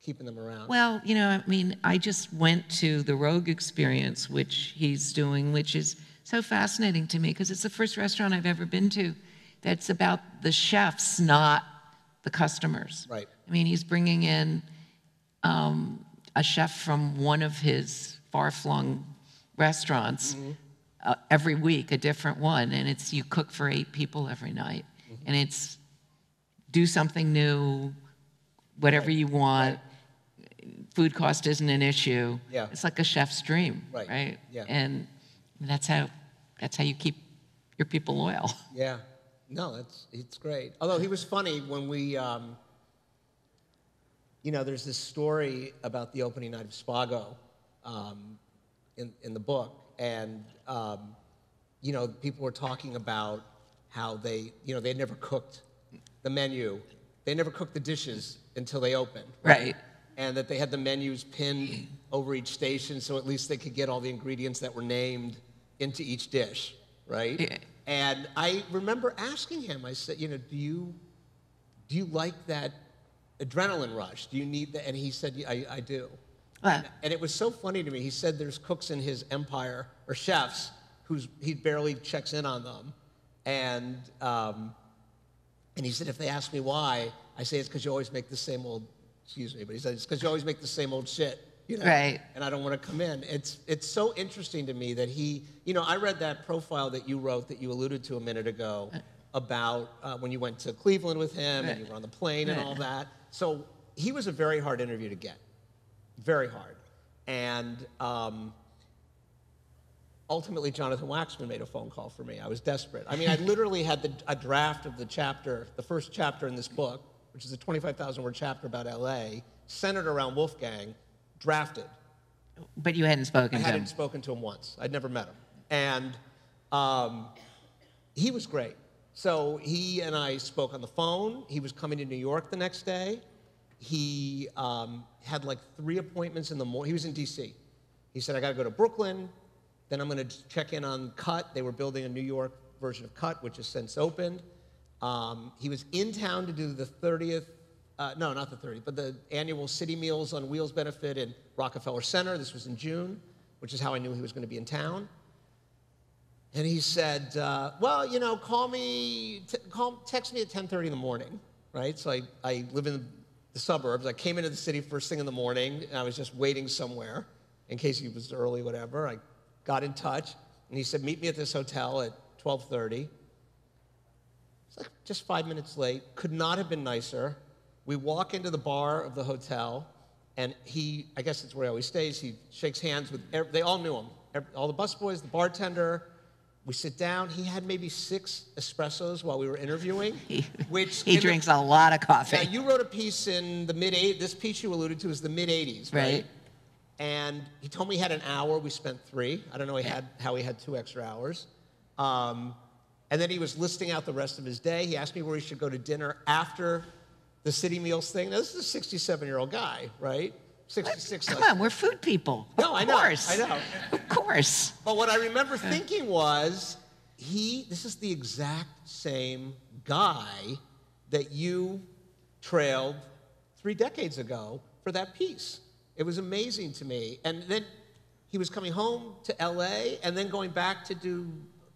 keeping them around. Well, you know, I mean, I just went to the Rogue Experience, which he's doing, which is so fascinating to me because it's the first restaurant I've ever been to that's about the chefs, not the customers. Right. I mean, he's bringing in a chef from one of his far-flung restaurants every week, a different one, and it's you cook for 8 people every night, and it's do something new, whatever you want. Food cost isn't an issue. Yeah. It's like a chef's dream, right? Yeah. And that's how you keep your people loyal. Yeah. No, it's great. Although he was funny when we, you know, there's this story about the opening night of Spago in the book, and you know, people were talking about how they never cooked the menu, they never cooked the dishes until they opened, Right. And that they had the menus pinned over each station so at least they could get all the ingredients that were named into each dish, right? Yeah. And I remember asking him, I said, you know, do you like that adrenaline rush? Do you need that? And he said, yeah, I do. And it was so funny to me. He said there's cooks in his empire, or chefs, he barely checks in on them. And he said, if they ask me why, I say it's because you always make the same old, excuse me, but he said it's because you always make the same old shit, you know? Right. And I don't want to come in. It's so interesting to me that he, you know, I read that profile that you wrote that you alluded to a minute ago about when you went to Cleveland with him and you were on the plane and all that. So he was a very hard interview to get, very hard. And ultimately, Jonathan Waxman made a phone call for me. I was desperate. I mean, I literally had a draft of the chapter, the first chapter in this book, which is a 25,000-word chapter about L.A., centered around Wolfgang, drafted. But you hadn't spoken to him. I hadn't spoken to him once. I'd never met him. And he was great. So he and I spoke on the phone. He was coming to New York the next day. He had like 3 appointments in the morning. He was in D.C. He said, I got to go to Brooklyn. Then I'm going to check in on Cut. They were building a New York version of Cut, which has since opened. He was in town to do the 30th, no, not the 30th, but the annual City Meals on Wheels benefit in Rockefeller Center. This was in June, which is how I knew he was going to be in town. And he said, well, you know, text me at 10:30 in the morning, right? So I live in the suburbs. I came into the city first thing in the morning, and I was just waiting somewhere in case he was early, whatever. I got in touch, and he said, meet me at this hotel at 12:30. It's like just 5 minutes late. Could not have been nicer. We walk into the bar of the hotel, and I guess it's where he always stays, he shakes hands with, they all knew him. All the busboys, the bartender, We sit down. He had maybe 6 espressos while we were interviewing. He drinks a lot of coffee. Now, you wrote a piece in the mid-'80s. This piece you alluded to is the mid-'80s, right? And he told me he had an hour. We spent 3. I don't know how he had 2 extra hours. And then he was listing out the rest of his day. He asked me where he should go to dinner after the City Meals thing. Now, this is a 67-year-old guy, right? 66. Come on, we're food people. No, I know. I know. Of course. But what I remember thinking was, this is the exact same guy that you trailed 3 decades ago for that piece. It was amazing to me. And then he was coming home to LA and then going back to do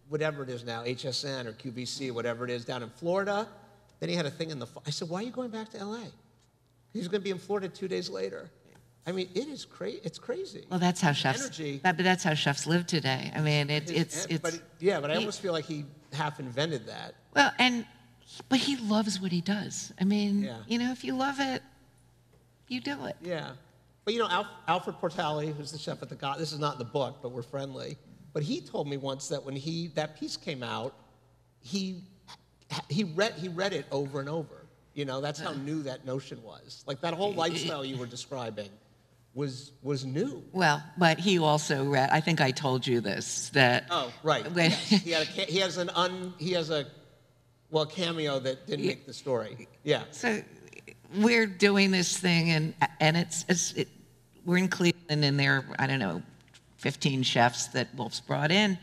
whatever it is now, HSN or QVC, whatever it is, down in Florida. Then he had a thing in the fall. I said, why are you going back to LA? He's going to be in Florida 2 days later. I mean, it's crazy. Well, that's how chefs. But that's how chefs live today. I mean, it's. But I almost feel like he half invented that. Well, but he loves what he does. I mean, if you love it, you do it. Yeah, but Alfred Portali, who's the chef at the this is not in the book, but we're friendly. But he told me once that when that piece came out, he read it over and over. That's how new that notion was. Like that whole lifestyle you were describing was new. Well, but he also read. I think I told you this that. Oh, right. Yes. He has a cameo that didn't make the story. Yeah. So we're doing this thing, and we're in Cleveland, and there are, I don't know, 15 chefs that Wolf's brought in,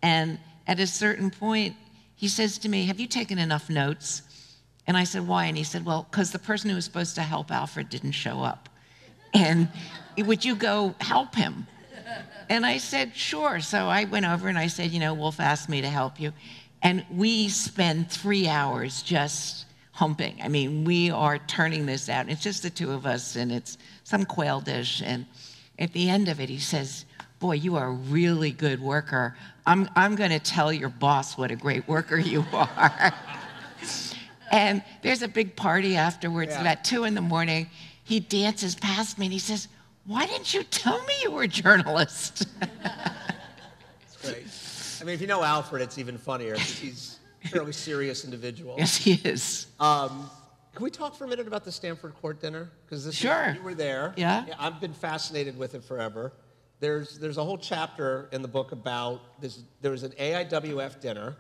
and at a certain point, he says to me, "Have you taken enough notes?" And I said, "Why?" And he said, "Well, because the person who was supposed to help Alfred didn't show up. And would you go help him?" And I said, "Sure." So I went over and I said, "Wolf asked me to help you." And we spend 3 hours just humping. I mean, we are turning this out. It's just the 2 of us, and it's some quail dish. And at the end of it, he says, "Boy, you are a really good worker. I'm going to tell your boss what a great worker you are." And there's a big party afterwards. Yeah. About 2 in the morning, he dances past me and he says, "Why didn't you tell me you were a journalist?" It's great. I mean, if you know Alfred, it's even funnier because he's a fairly serious individual. Yes, he is. Can we talk for a minute about the Stanford Court dinner? Because you were there. Yeah. I've been fascinated with it forever. There's a whole chapter in the book about this. There was an AIWF dinner.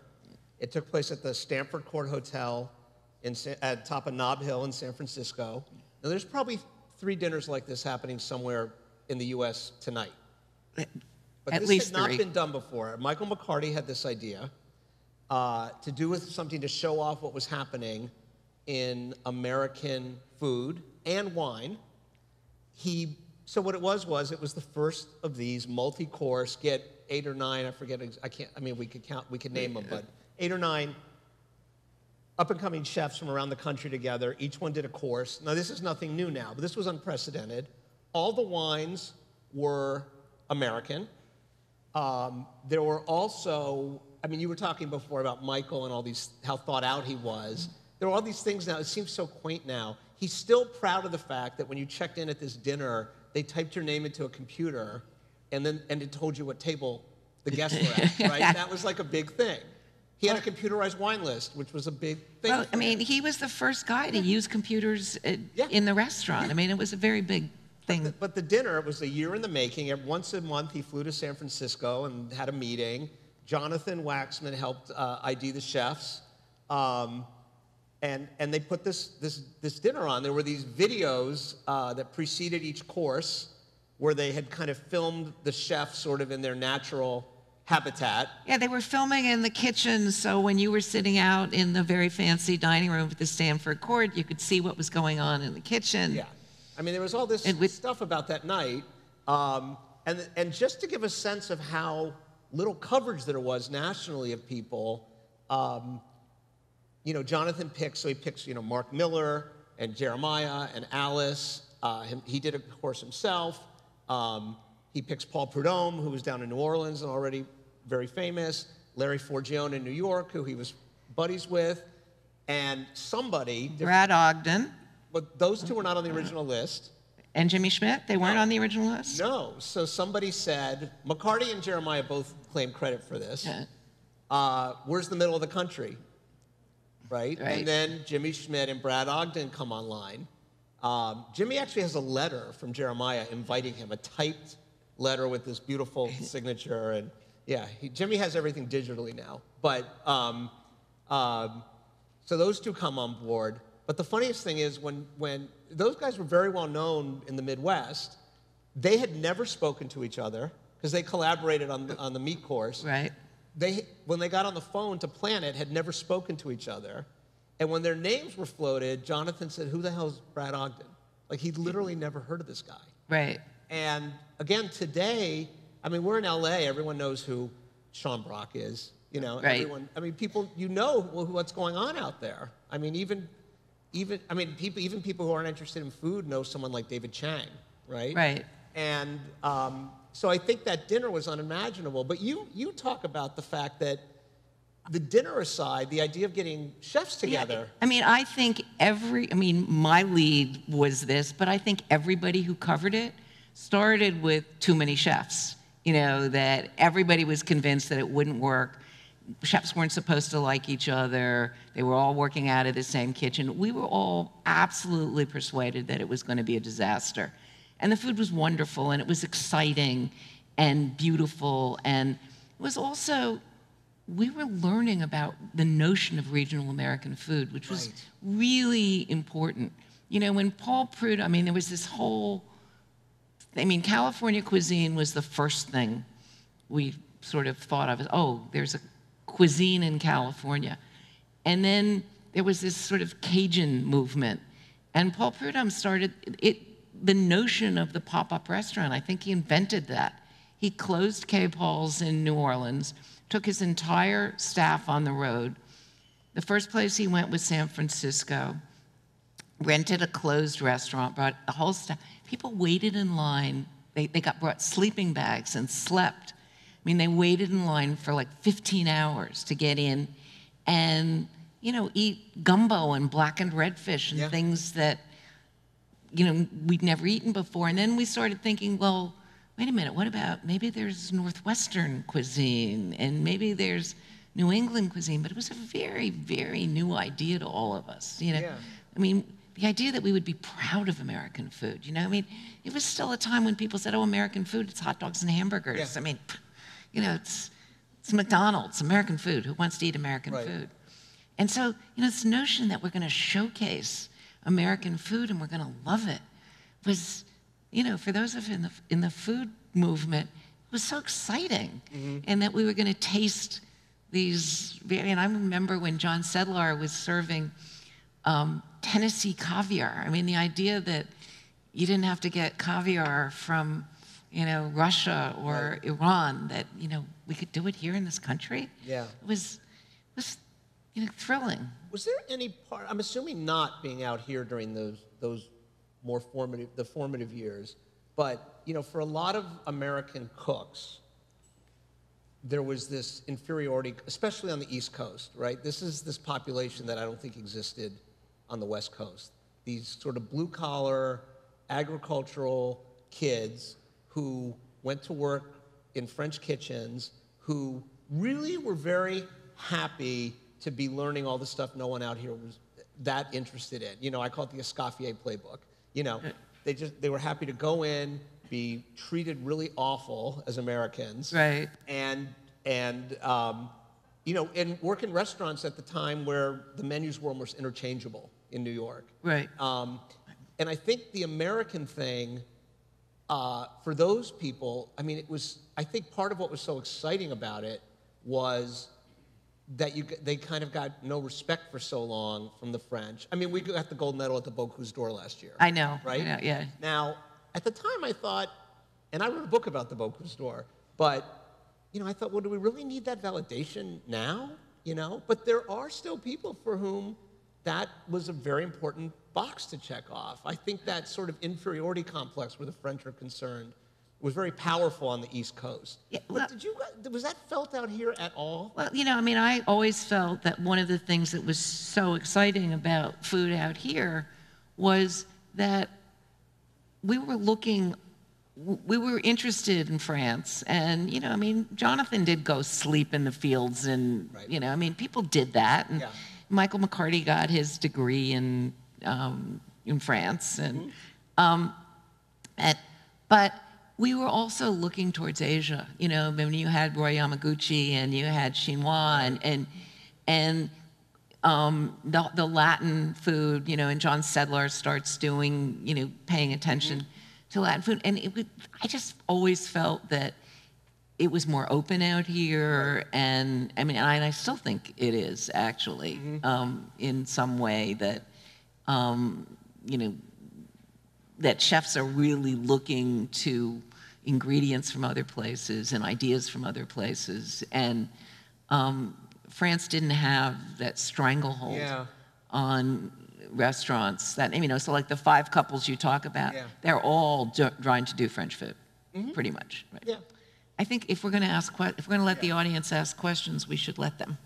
It took place at the Stanford Court Hotel at top of Nob Hill in San Francisco. Now, there's probably 3 dinners like this happening somewhere in the U.S. tonight. But at this least had not 3. been done before. Michael McCarty had this idea to do with something to show off what was happening in American food and wine. So what it was it was the first of these multi-course, get 8 or 9, I forget, we could name them, but 8 or 9 up-and-coming chefs from around the country together. Each one did a course. Now, this is nothing new now, but this was unprecedented. All the wines were American. There were also, you were talking before about Michael and all these, how thought out he was. There were all these things now. It seems so quaint now. He's still proud of the fact that when you checked in at this dinner, they typed your name into a computer, and it told you what table the guests were at, right? That was like a big thing. He had a computerized wine list, which was a big thing. Well, he was the first guy to use computers in the restaurant. It was a very big thing. But the dinner was a year in the making. Once a month, he flew to San Francisco and had a meeting. Jonathan Waxman helped ID the chefs. And they put this dinner on. There were these videos that preceded each course where they had kind of filmed the chefs sort of in their natural habitat. Yeah, they were filming in the kitchen, so when you were sitting out in the very fancy dining room at the Stanford Court, you could see what was going on in the kitchen. Yeah. There was all this stuff about that night. And just to give a sense of how little coverage there was nationally of people, Jonathan picks, Mark Miller and Jeremiah and Alice. He did a course himself. He picks Paul Prudhomme, who was down in New Orleans and already very famous. Larry Forgione in New York, who he was buddies with. And somebody... Brad Ogden. But those 2 were not on the original list. And Jimmy Schmidt? They weren't on the original list? No. So somebody said... McCarty and Jeremiah both claim credit for this. Where's the middle of the country? Right? Right. And then Jimmy Schmidt and Brad Ogden come online. Jimmy actually has a letter from Jeremiah inviting him, a typed letter with this beautiful signature. And yeah, Jimmy has everything digitally now. But so those two come on board. But the funniest thing is when those guys were very well known in the Midwest, they had never spoken to each other because they collaborated on the meat course. Right. When they got on the phone to plan it, had never spoken to each other. And when their names were floated, Jonathan said, who the hell is Brad Ogden? Like, he'd literally never heard of this guy. Right. And again, today, I mean, we're in LA, everyone knows who Sean Brock is. You know, right. Everyone, I mean, people, you know what's going on out there. I mean, even people who aren't interested in food know someone like David Chang, right? Right. And so I think that dinner was unimaginable. But you talk about the fact that the dinner aside, the idea of getting chefs together. Yeah, I mean, I think my lead was this, but I think everybody who covered it started with too many chefs. You know, that everybody was convinced that it wouldn't work. Chefs weren't supposed to like each other. They were all working out of the same kitchen. We were all absolutely persuaded that it was going to be a disaster. And the food was wonderful, and it was exciting and beautiful. And it was also, we were learning about the notion of regional American food, which was really important. You know, when Paul Prudhomme, I mean, there was this whole, California cuisine was the first thing we sort of thought of as, oh, there's a cuisine in California. And then there was this sort of Cajun movement. And Paul Prudhomme started the notion of the pop-up restaurant. I think he invented that. He closed K. Paul's in New Orleans, took his entire staff on the road. The first place he went was San Francisco, rented a closed restaurant, brought the whole staff. People waited in line. They brought sleeping bags and slept. I mean, they waited in line for like 15 hours to get in and, you know, eat gumbo and blackened redfish and things that, you know, we'd never eaten before. And then we started thinking, well, wait a minute, what about, maybe there's Northwestern cuisine and maybe there's New England cuisine, but it was a very, very new idea to all of us, you know? Yeah. I mean, the idea that we would be proud of American food, you know? I mean, it was still a time when people said, oh, American food, it's hot dogs and hamburgers. Yeah. I mean, you know, it's McDonald's, American food. Who wants to eat American food? And so, you know, this notion that we're going to showcase American food and we're going to love it was, you know, for those of us in the food movement, it was so exciting. Mm-hmm. And that we were going to taste these, and I remember when John Sedlar was serving Tennessee caviar. I mean, the idea that you didn't have to get caviar from, you know, Russia or Iran, that, you know, we could do it here in this country. Yeah. It was you know, thrilling. Was there any part, I'm assuming not being out here during those more formative years, but, you know, for a lot of American cooks, there was this inferiority, especially on the East Coast, right? This is this population that I don't think existed on the West Coast. These sort of blue-collar, agricultural kids who went to work in French kitchens, who really were very happy to be learning all the stuff no one out here was that interested in. You know, I call it the Escoffier playbook. You know, they were happy to go in, be treated really awful as Americans, right? And you know, and work in restaurants at the time where the menus were almost interchangeable in New York, right? And I think the American thing for those people, I mean, it was. I think part of what was so exciting about it was that they kind of got no respect for so long from the French. I mean, we got the gold medal at the Bocuse d'Or last year. I know, right? I know, yeah. Now, at the time, I thought, and I wrote a book about the Bocuse d'Or, but you know, I thought, well, do we really need that validation now? You know, but there are still people for whom that was a very important box to check off. I think that sort of inferiority complex where the French are concerned was very powerful on the East Coast. Yeah, well, was that felt out here at all? Well, you know, I mean, I always felt that one of the things that was so exciting about food out here was that we were looking we were interested in France, and I mean, Jonathan did go sleep in the fields, and I mean, people did that, and Michael McCarty got his degree in France, and but we were also looking towards Asia. When you had Roy Yamaguchi and you had Chinois and the Latin food, and John Sedlar starts doing, paying attention to Latin food. And I just always felt that it was more open out here. And I mean, and I still think it is actually, in some way that, that chefs are really looking to ingredients from other places and ideas from other places. And France didn't have that stranglehold on restaurants. That so like the 5 couples you talk about, they're all trying to do French food, pretty much. Right? Yeah. I think if we're going to let the audience ask questions, we should let them.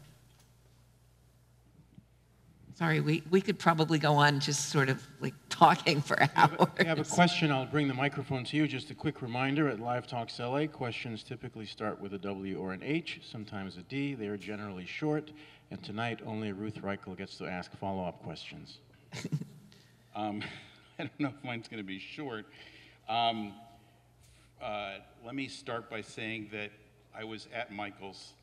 Sorry, we could probably go on just sort of like talking for hours. If you have a question, I'll bring the microphone to you. Just a quick reminder, at Live Talks LA, questions typically start with a W or an H, sometimes a D. They are generally short, and tonight only Ruth Reichl gets to ask follow-up questions. I don't know if mine's going to be short. Let me start by saying that I was at Michael's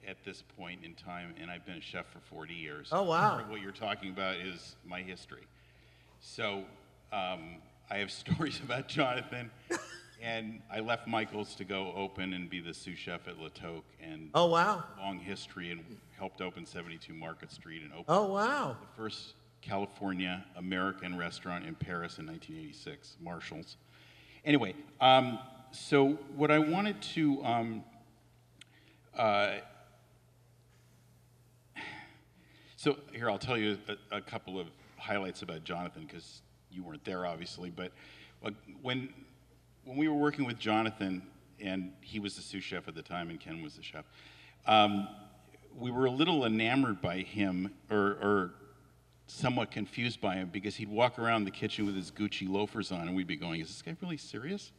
at this point in time, and I've been a chef for 40 years. Oh, wow. Part of what you're talking about is my history. So I have stories about Jonathan, and I left Michael's to go open and be the sous chef at La Toque, and oh, wow. long history, and helped open 72 Market Street and opened the first California American restaurant in Paris in 1986, Marshall's. Anyway, so what I wanted to so here, I'll tell you a couple of highlights about Jonathan, because you weren't there, obviously. But when we were working with Jonathan, and he was the sous chef at the time, and Ken was the chef, we were a little enamored by him, or somewhat confused by him, because he'd walk around the kitchen with his Gucci loafers on, and we'd be going, "Is this guy really serious?"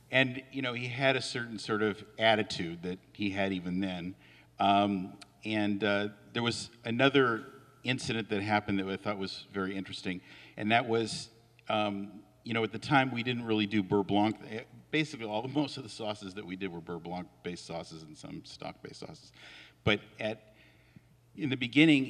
And he had a certain sort of attitude that he had even then. There was another incident that happened that I thought was very interesting, and that was, at the time we didn't really do beurre blanc. Basically, most of the sauces that we did were beurre blanc-based sauces and some stock-based sauces. But in the beginning,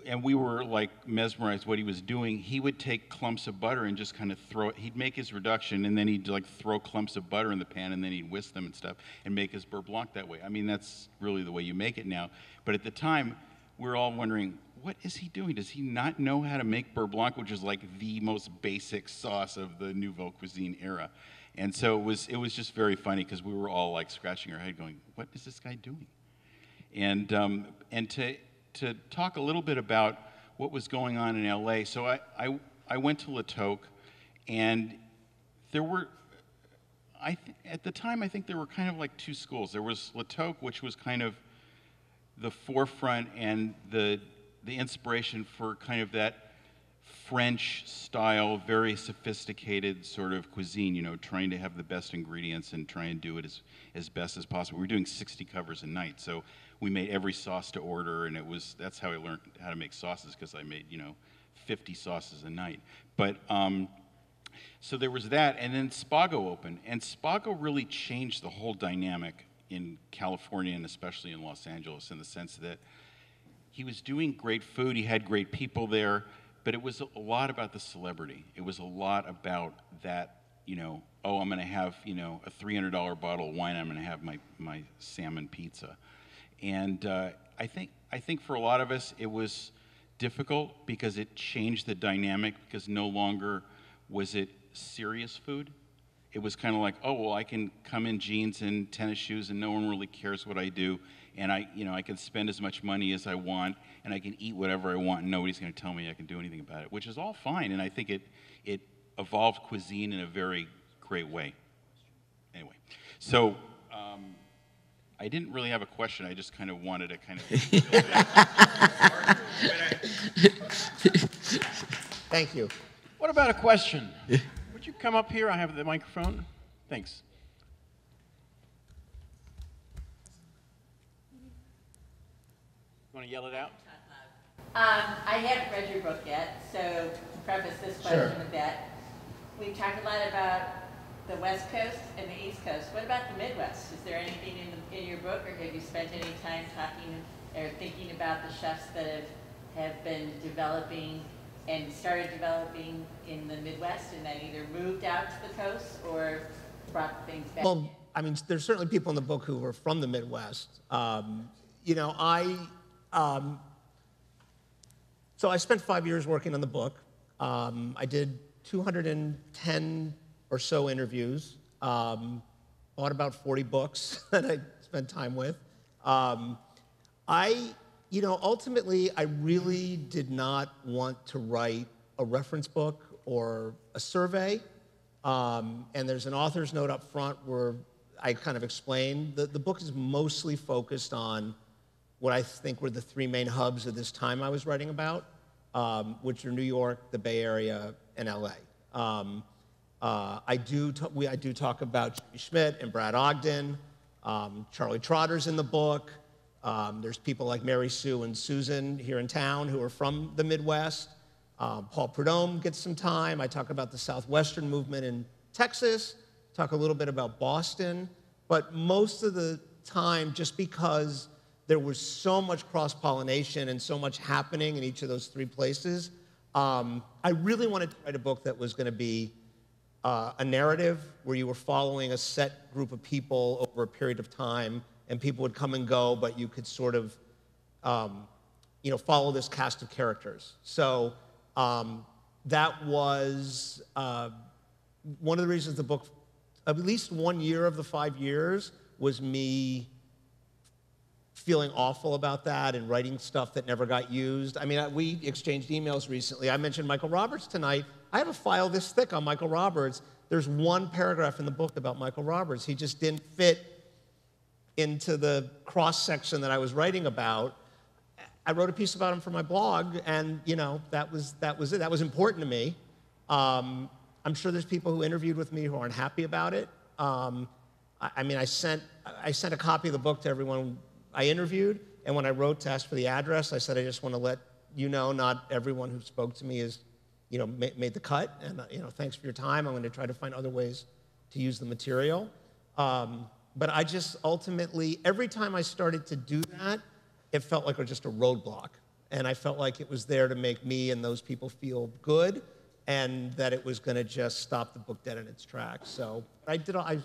and we were like mesmerized what he was doing. He would take clumps of butter and just kind of throw it. He'd make his reduction, and then he'd like throw clumps of butter in the pan, and then he'd whisk them and stuff and make his beurre blanc that way. I mean, that's really the way you make it now. But at the time, we were all wondering, what is he doing? Does he not know how to make beurre blanc, which is like the most basic sauce of the Nouvelle Cuisine era? And so it was just very funny, because we were all like scratching our head going, what is this guy doing? And to talk a little bit about what was going on in LA. So I went to La Toque, and there were, at the time, I think there were kind of like 2 schools. There was La Toque, which was kind of the forefront and the inspiration for kind of that French style, very sophisticated sort of cuisine, trying to have the best ingredients and try and do it as best as possible. We were doing 60 covers a night, so we made every sauce to order, and that's how I learned how to make sauces, because I made 50 sauces a night. But so there was that, and then Spago opened, and Spago really changed the whole dynamic in California, and especially in Los Angeles, in the sense that he was doing great food, he had great people there, but it was a lot about the celebrity. It was a lot about that, oh, I'm going to have a $300 bottle of wine, I'm going to have my salmon pizza. And I think for a lot of us it was difficult, because it changed the dynamic, because no longer was it serious food. It was kind of like, oh, well, I can come in jeans and tennis shoes and no one really cares what I do, and I can spend as much money as I want, and I can eat whatever I want, and nobody's going to tell me I can do anything about it, which is all fine, and I think it evolved cuisine in a very great way. Anyway, so I didn't really have a question. I just kind of wanted to kind of Thank you. What about a question? Would could you come up here? I have the microphone. Thanks. You want to yell it out? I haven't read your book yet, so to preface this question a bit, we've talked a lot about the West Coast and the East Coast. What about the Midwest? Is there anything in your book, or have you spent any time talking or thinking about the chefs that have been developing and started developing in the Midwest and then either moved out to the coast or brought things back? Well, I mean, there's certainly people in the book who were from the Midwest. You know, so I spent 5 years working on the book. I did 210 or so interviews, bought about 40 books that I spent time with. You know, ultimately, I really did not want to write a reference book or a survey. And there's an author's note up front where I kind of explain the book is mostly focused on what I think were the three main hubs of this time I was writing about, which are New York, the Bay Area, and LA. I do talk about Jimmy Schmidt and Brad Ogden. Charlie Trotter's in the book. There's people like Mary Sue and Susan here in town who are from the Midwest. Paul Prudhomme gets some time. I talk about the Southwestern movement in Texas, talk a little bit about Boston, but most of the time, just because there was so much cross-pollination and so much happening in each of those three places, I really wanted to write a book that was going to be a narrative where you were following a set group of people over a period of time, and people would come and go, but you could sort of, you know, follow this cast of characters. So that was one of the reasons the book, at least 1 year of the 5 years, was me feeling awful about that and writing stuff that never got used. I mean, we exchanged emails recently. I mentioned Michael Roberts tonight. I have a file this thick on Michael Roberts. There's one paragraph in the book about Michael Roberts. He just didn't fit into the cross-section that I was writing about. I wrote a piece about him for my blog, and you know, that was it. That was important to me. I'm sure there's people who interviewed with me who aren't happy about it. I mean, I sent a copy of the book to everyone I interviewed, and when I wrote to ask for the address, I said, I just want to let you know, not everyone who spoke to me is, you know, made the cut, and you know, thanks for your time. I'm going to try to find other ways to use the material. But I just ultimately, every time I started to do that, it felt like it was just a roadblock, and I felt like it was there to make me and those people feel good, and that it was going to just stop the book dead in its tracks. So I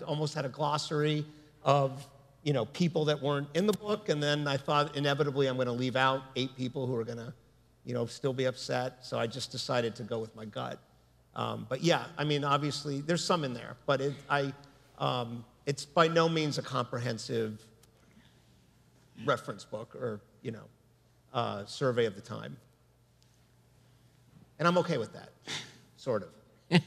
almost had a glossary of, you know, people that weren't in the book, and then I thought inevitably I'm going to leave out 8 people who are going to, you know, still be upset. So I just decided to go with my gut. But yeah, I mean, obviously there's some in there, but it's by no means a comprehensive reference book or, you know, survey of the time. And I'm okay with that, sort of.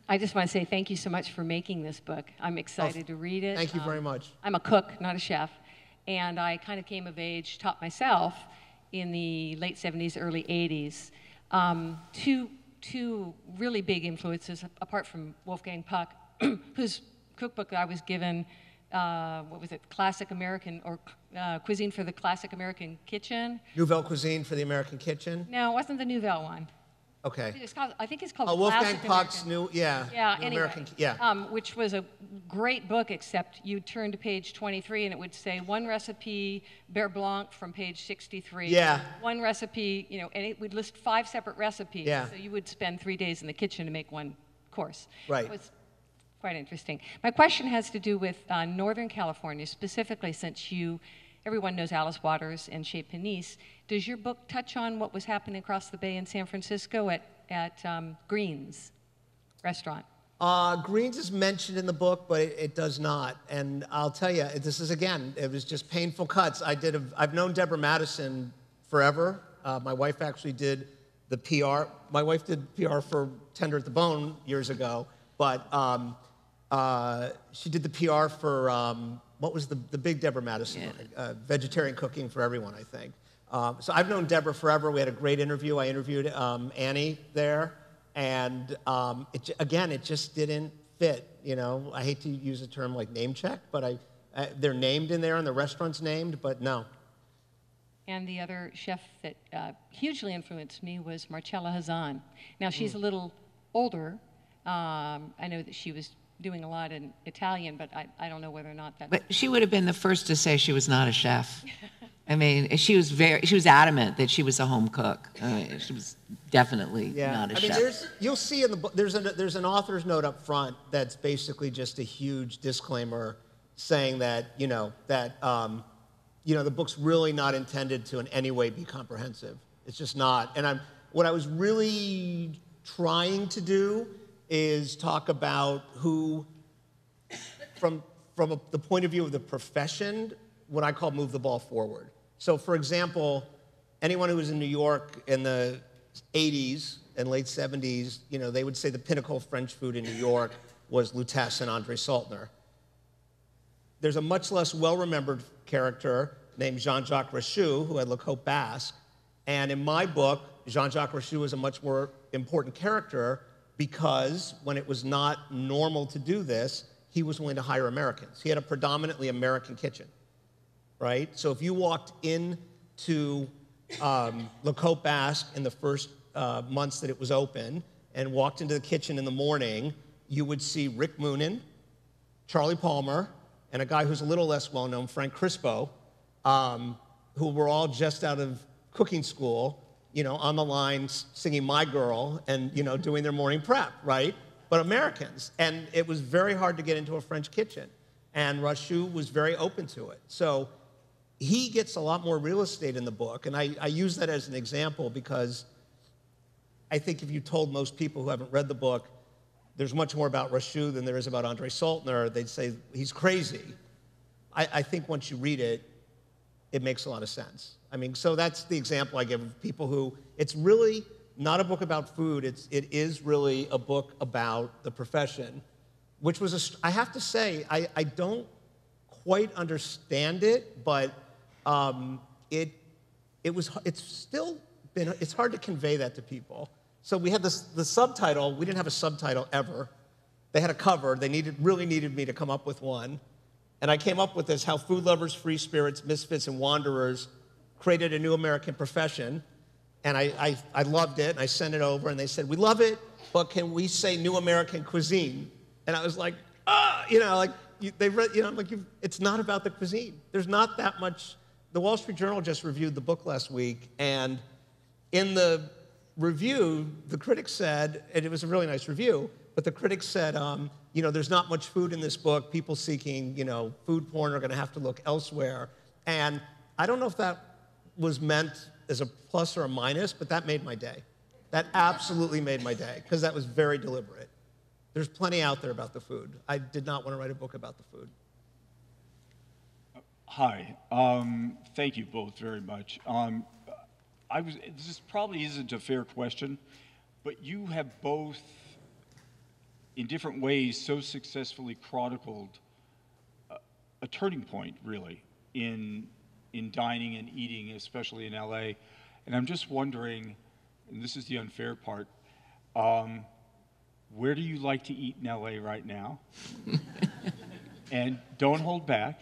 I just want to say thank you so much for making this book. I'm excited to read it. Thank you very much. I'm a cook, not a chef, and I kind of came of age, taught myself in the late 70s, early 80s. Two really big influences, apart from Wolfgang Puck, whose cookbook I was given, what was it, Classic American, or Cuisine for the Classic American Kitchen. Nouvelle Cuisine for the American Kitchen? No, it wasn't the Nouvelle one. Okay. I think it's called Wolfgang Classic Puck's American. Yeah, Anyway, American, yeah. Which was a great book, except you'd turn to page 23 and it would say one recipe, Beurre Blanc from page 63. Yeah. One recipe, you know, and it would list 5 separate recipes. Yeah. So you would spend 3 days in the kitchen to make one course. Right. It was quite interesting. My question has to do with Northern California, specifically since everyone knows Alice Waters and Chez Panisse. Does your book touch on what was happening across the bay in San Francisco at Green's restaurant? Green's is mentioned in the book, but it does not. And I'll tell you, this is, again, it was just painful cuts. I've known Deborah Madison forever. My wife actually did the PR. My wife did PR for Tender at the Bone years ago, but she did the PR for, what was the big Deborah Madison? Yeah. Vegetarian Cooking for Everyone, I think. So I've known Deborah forever. We had a great interview. I interviewed Annie there. And again, it just didn't fit. You know, I hate to use a term like name check, but they're named in there and the restaurant's named, but no. And the other chef that hugely influenced me was Marcella Hazan. Now, she's a little older. I know that she was doing a lot in Italian, but I don't know whether or not that. But she would have been the first to say she was not a chef. I mean, she was adamant that she was a home cook. She was definitely not a chef. I mean, you'll see in the book, there's an author's note up front that's basically just a huge disclaimer saying that, the book's really not intended to in any way be comprehensive. It's just not. And what I was really trying to do is talk about who, from the point of view of the profession, what I call move the ball forward. So, for example, anyone who was in New York in the 80s and late 70s, they would say the pinnacle of French food in New York was Lutèce and André Saltner. There's a much less well-remembered character named Jean-Jacques Rousseau, who had Le Coq Basque. And in my book, Jean-Jacques Rousseau was a much more important character because when it was not normal to do this, he was willing to hire Americans. He had a predominantly American kitchen, right? So if you walked into Le Coq Basque in the first months that it was open and walked into the kitchen in the morning, you would see Rick Moonen, Charlie Palmer, and a guy who's a little less well-known, Frank Crispo, who were all just out of cooking school, on the line singing My Girl and, doing their morning prep, right? But Americans. And it was very hard to get into a French kitchen. And Rousseau was very open to it. So he gets a lot more real estate in the book. And I use that as an example because I think if you told most people who haven't read the book, there's much more about Rousseau than there is about André Saltner, they'd say he's crazy. I think once you read it, it makes a lot of sense. I mean, so that's the example I give of people who, it's really not a book about food, it is really a book about the profession, which was, I have to say, I don't quite understand it, but it's hard to convey that to people. So we had the subtitle, we didn't have a subtitle ever. They had a cover, they really needed me to come up with one. And I came up with this, How Food Lovers, Free Spirits, Misfits and Wanderers Created a New American Profession. And I loved it, and I sent it over, and they said, we love it, but can we say New American Cuisine? And I was like, it's not about the cuisine. There's not that much. The Wall Street Journal just reviewed the book last week, and in the review, the critics said, and it was a really nice review, but the critics said, there's not much food in this book. People seeking, food porn are going to have to look elsewhere. And I don't know if that was meant as a plus or a minus, but that made my day. That absolutely made my day, because that was very deliberate. There's plenty out there about the food. I did not want to write a book about the food. Hi. Thank you both very much. This probably isn't a fair question, but you have both, in different ways, so successfully chronicled a turning point, really, in dining and eating, especially in LA. And I'm just wondering, and this is the unfair part, where do you like to eat in LA right now? And don't hold back.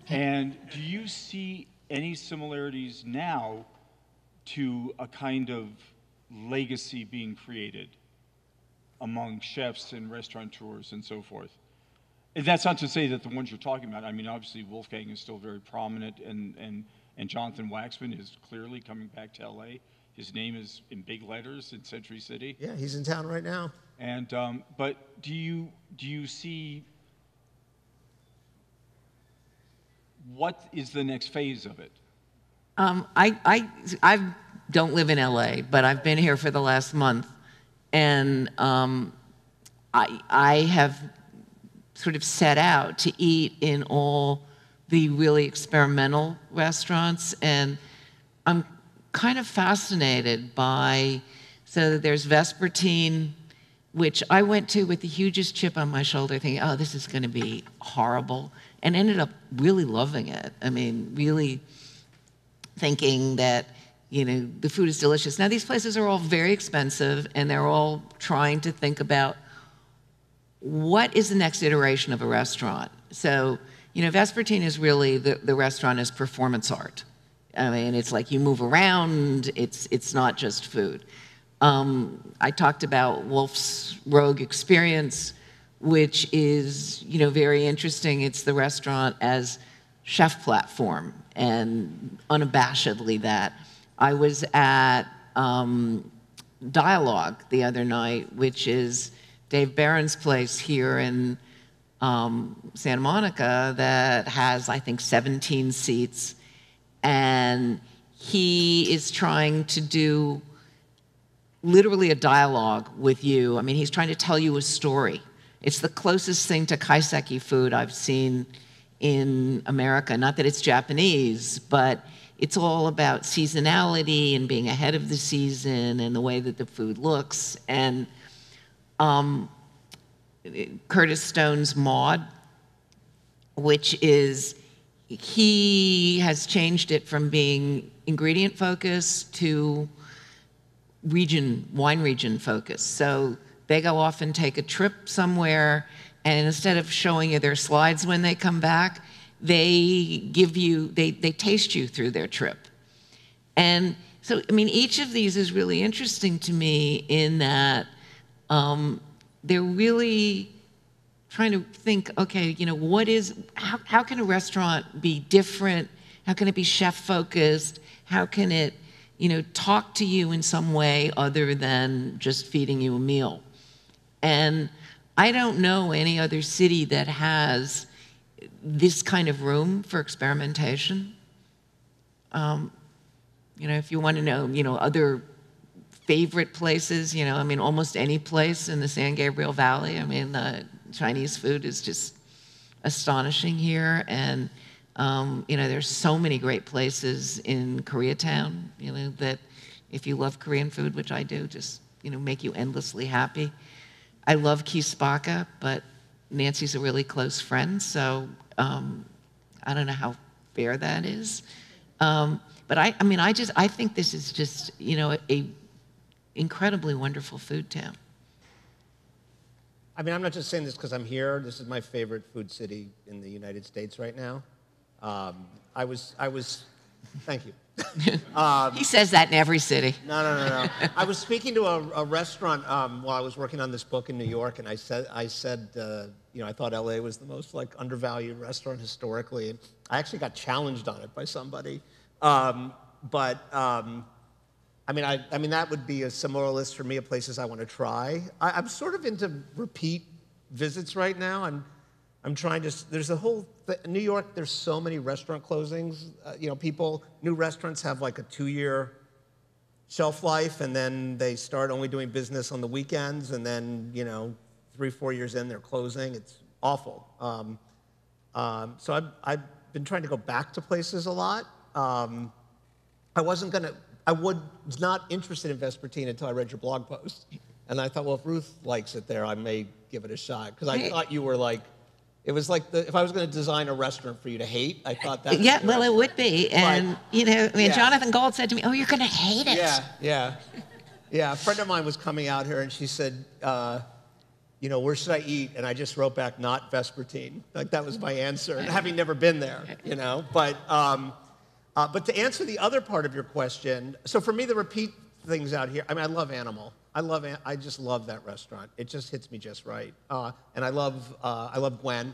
And do you see any similarities now to a kind of legacy being created among chefs and restaurateurs and so forth? And that's not to say that the ones you're talking about, I mean, obviously Wolfgang is still very prominent, and Jonathan Waxman is clearly coming back to LA. His name is in big letters in Century City. Yeah, he's in town right now. And but do you see what is the next phase of it? I don't live in LA, but I've been here for the last month, and I have sort of set out to eat in all the really experimental restaurants, and I'm kind of fascinated by, so there's Vespertine, which I went to with the hugest chip on my shoulder thinking, oh, this is going to be horrible, and ended up really loving it. I mean, really thinking that you know, the food is delicious. Now, these places are all very expensive, and they're all trying to think about what is the next iteration of a restaurant. So, you know, Vespertine is really, the restaurant is performance art. I mean, it's like you move around, it's not just food. I talked about Wolf's Rogue Experience, which is, you know, very interesting. It's the restaurant as chef platform, and unabashedly that. I was at Dialogue the other night, which is Dave Barron's place here in Santa Monica that has, I think, 17 seats. And he is trying to do literally a dialogue with you. I mean, he's trying to tell you a story. It's the closest thing to kaiseki food I've seen in America. Not that it's Japanese, but it's all about seasonality and being ahead of the season and the way that the food looks. And Curtis Stone's Maud, which is, he has changed it from being ingredient focused to wine region focused. So they go off and take a trip somewhere, and instead of showing you their slides when they come back, they give you, they taste you through their trip. And so, I mean, each of these is really interesting to me in that they're really trying to think, okay, you know, what is, how can a restaurant be different? How can it be chef-focused? How can it, you know, talk to you in some way other than just feeding you a meal? And I don't know any other city that has this kind of room for experimentation. You know, if you want to know, you know, other favorite places, you know, I mean, almost any place in the San Gabriel Valley. I mean, the Chinese food is just astonishing here. And, you know, there's so many great places in Koreatown, you know, that if you love Korean food, which I do, just, you know, make you endlessly happy. I love Kisbaka, but Nancy's a really close friend, so I don't know how fair that is. But I mean, I think this is just, you know, a incredibly wonderful food town. I mean, I'm not just saying this because I'm here. This is my favorite food city in the United States right now. I was, thank you. He says that in every city. No. I was speaking to a restaurant while I was working on this book in New York, and I said, you know, I thought LA was the most like undervalued restaurant historically, and I actually got challenged on it by somebody. I mean, that would be a similar list for me of places I want to try. I'm sort of into repeat visits right now. I'm trying to, there's a whole, New York, there's so many restaurant closings. You know, new restaurants have like a 2-year shelf life, and then they start only doing business on the weekends, and then, you know, 3-4 years in, they're closing. It's awful. So I've been trying to go back to places a lot. I was not interested in Vespertine until I read your blog post. And I thought, well, if Ruth likes it there, I may give it a shot. Because I thought you were like, it was like, if I was going to design a restaurant for you to hate, I thought that. Yeah, well, it would be. And, you know, I mean, yeah. Jonathan Gold said to me, oh, you're going to hate it. Yeah, a friend of mine was coming out here, and she said, you know, where should I eat? And I just wrote back, not Vespertine. Like, that was my answer, having never been there, you know. But to answer the other part of your question, so for me, the repeat things out here, I mean, I love Animal. I just love that restaurant. It just hits me just right. And I love Gwen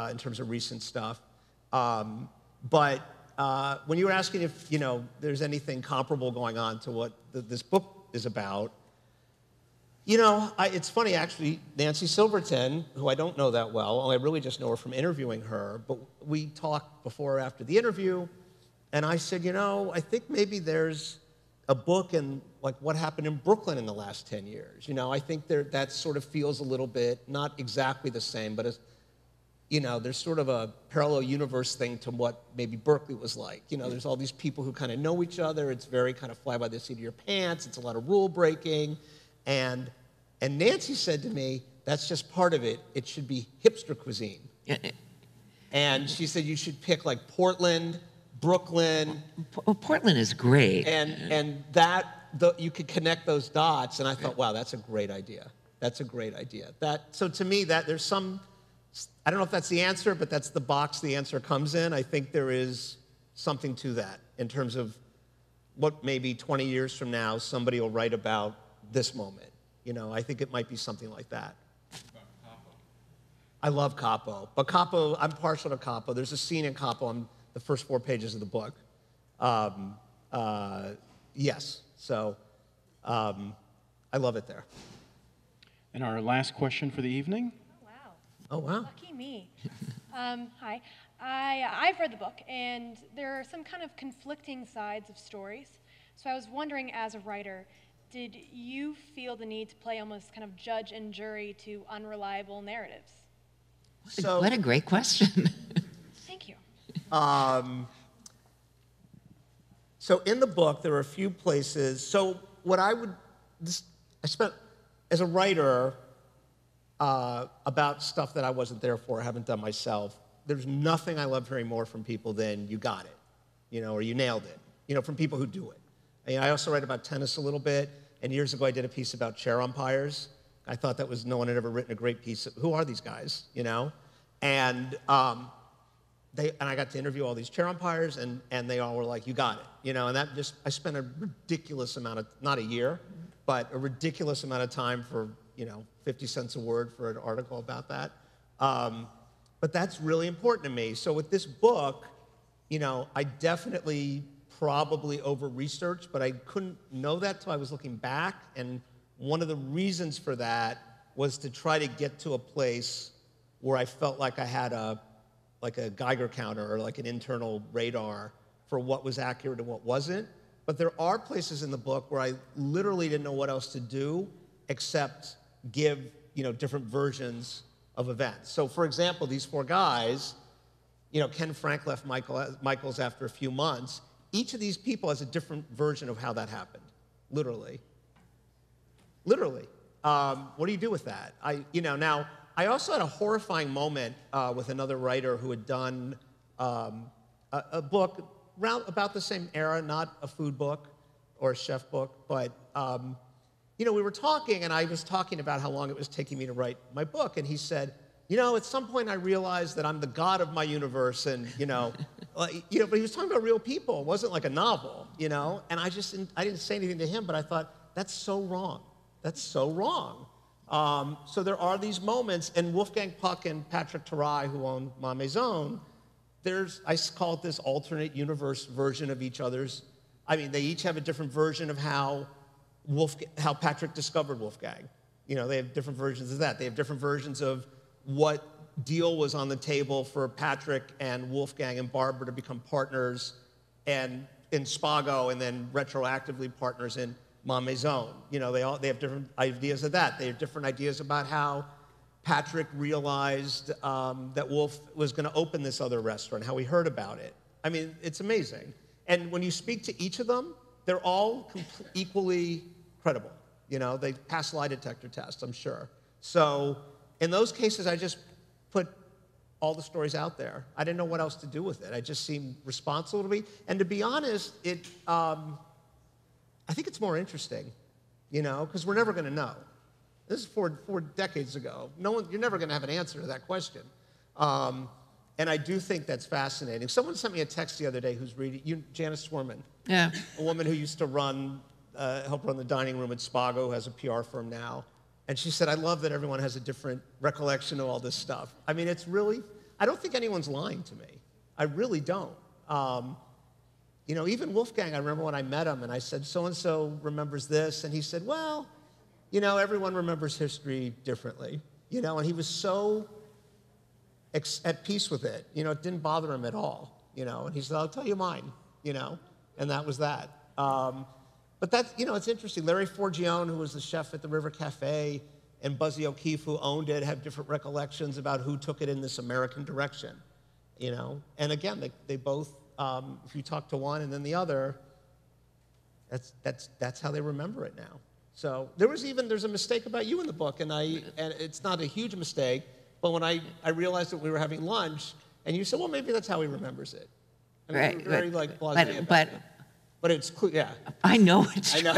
in terms of recent stuff. But when you were asking if, you know, there's anything comparable going on to what this book is about, you know, it's funny, actually, Nancy Silverton, who I don't know that well, I really just know her from interviewing her, but we talked before or after the interview, and I said, you know, I think maybe there's a book in like what happened in Brooklyn in the last 10 years. You know, I think that sort of feels a little bit, not exactly the same, but as, you know, there's sort of a parallel universe thing to what maybe Berkeley was like. You know, there's all these people who kind of know each other. It's very kind of fly by the seat of your pants. It's a lot of rule breaking. And Nancy said to me, that's just part of it. It should be hipster cuisine. And she said you should pick like Portland, Brooklyn, Portland is great. and you could connect those dots, and I thought, wow, that's a great idea. That's a great idea. So to me, there's some, I don't know if that's the answer, but that's the box the answer comes in. I think there is something to that in terms of what maybe 20 years from now somebody will write about this moment. I think it might be something like that. I love Capo, but Capo, I'm partial to Capo. There's a scene in Capo on the first 4 pages of the book. Yes, so I love it there. And our last question for the evening. Oh, wow. Oh, wow. Lucky me. Hi. I've read the book, and there are some kind of conflicting sides of stories. So I was wondering, as a writer, did you feel the need to play almost kind of judge and jury to unreliable narratives? What a great question. Thank you. So in the book, there are a few places. So what I spent, as a writer, about stuff that I wasn't there for, I haven't done myself. There's nothing I love hearing more from people than you got it, or you nailed it, from people who do it. I also write about tennis a little bit, and years ago I did a piece about chair umpires. I thought that was, no one had ever written a great piece. Who are these guys, And I got to interview all these chair umpires, and they all were like, you got it, and that just, I spent a ridiculous amount of, not a year, but a ridiculous amount of time for, 50 cents a word for an article about that. But that's really important to me. So with this book, I definitely probably over-researched, but I couldn't know that till I was looking back, and one of the reasons for that was to try to get to a place where I felt like I had a Geiger counter or like an internal radar for what was accurate and what wasn't. But there are places in the book where I literally didn't know what else to do except give, different versions of events. So for example, these 4 guys, Ken Frank left Michaels after a few months. Each of these people has a different version of how that happened, literally. Literally. What do you do with that? Now, I also had a horrifying moment with another writer who had done a book about the same era, not a food book or a chef book, but we were talking, and I was talking about how long it was taking me to write my book, and he said, at some point I realized that I'm the god of my universe, and but he was talking about real people. It wasn't like a novel, and I didn't say anything to him, but I thought, that's so wrong. That's so wrong. So there are these moments, and Wolfgang Puck and Patrick Tarai, who own Ma Maison, I call it this alternate universe version of each other's. I mean, they each have a different version of how Patrick discovered Wolfgang. They have different versions of that. They have different versions of what deal was on the table for Patrick and Wolfgang and Barbara to become partners and in Spago, and then retroactively partners in Ma Maison. They have different ideas of that. They have different ideas about how Patrick realized that Wolf was going to open this other restaurant, how he heard about it. I mean, it's amazing. And when you speak to each of them, they're all equally credible. They pass lie detector tests, I'm sure. So in those cases, I just put all the stories out there. I didn't know what else to do with it. I just seemed responsible to me. And to be honest, I think it's more interesting, because we're never going to know. This is 4 decades ago. You're never going to have an answer to that question. And I do think that's fascinating. Someone sent me a text the other day who's reading, Janice Swerman. Yeah. A woman who used to help run the dining room at Spago, who has a PR firm now. And she said, I love that everyone has a different recollection of all this stuff. I mean, it's really, I don't think anyone's lying to me. I really don't. Even Wolfgang, I remember when I met him and I said, so-and-so remembers this. And he said, well, everyone remembers history differently. And he was so at peace with it. It didn't bother him at all. And he said, I'll tell you mine, and that was that. But that's, it's interesting. Larry Forgione, who was the chef at the River Cafe, and Buzzy O'Keefe, who owned it, have different recollections about who took it in this American direction. And again, they both, if you talk to one and then the other, that's how they remember it now. So there's a mistake about you in the book, and it's not a huge mistake, but when I realized that we were having lunch, and you said, well, maybe that's how he remembers it. I mean, Right, very like blasé about it. But it's cool, yeah. I know it's I know.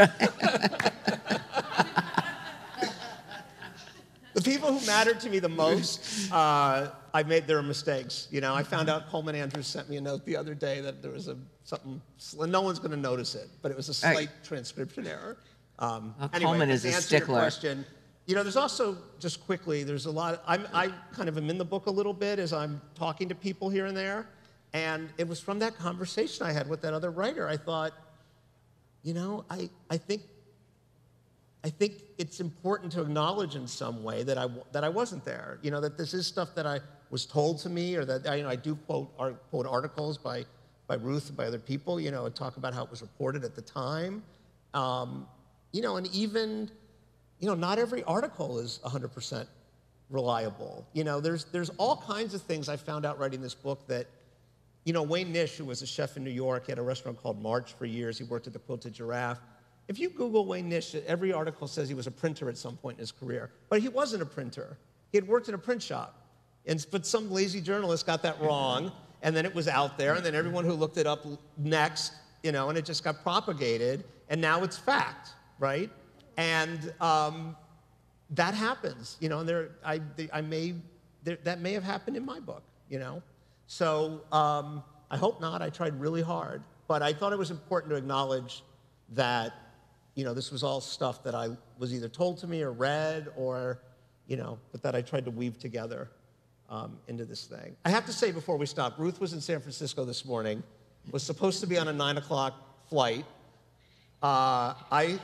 The people who mattered to me the most, I made their mistakes. You know, I found out Coleman Andrews sent me a note the other day that there was something, no one's going to notice it, but it was a slight transcription error. Well, Anyway, Coleman is to a answer your stickler. question, you know, there's also, just quickly, there's a lot, I kind of am in the book a little bit as I'm talking to people here and there, and it was from that conversation I had with that other writer, I thought, you know, I think it's important to acknowledge in some way that I wasn't there. You know, that this is stuff that I was told to me, or that I do quote articles by Ruth and by other people. You know, and talk about how it was reported at the time. You know, and even, you know, not every article is 100% reliable. You know, there's all kinds of things I found out writing this book that, you know, Wayne Nish, who was a chef in New York, he had a restaurant called March for years. He worked at the Quilted Giraffe. If you Google Wayne Nish, every article says he was a printer at some point in his career. But he wasn't a printer. He had worked in a print shop. But some lazy journalist got that wrong, and then it was out there, and then everyone who looked it up next, you know, and it just got propagated, and now it's fact, right? And that happens, you know, and that may have happened in my book, you know? So I hope not. I tried really hard. But I thought it was important to acknowledge that, you know, this was all stuff that I was either told to me or read or, you know, but that I tried to weave together into this thing. I have to say before we stop, Ruth was in San Francisco this morning, was supposed to be on a 9 o'clock flight. I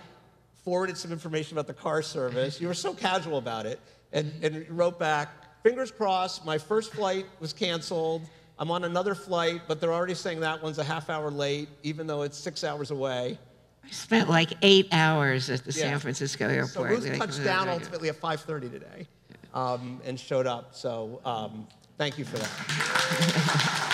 forwarded some information about the car service. You were so casual about it, and wrote back, fingers crossed, my first flight was canceled. I'm on another flight, but they're already saying that one's a half hour late, even though it's 6 hours away. I spent like 8 hours at the San Francisco airport. So Ruth touched down ultimately at 5:30 today and showed up. So thank you for that.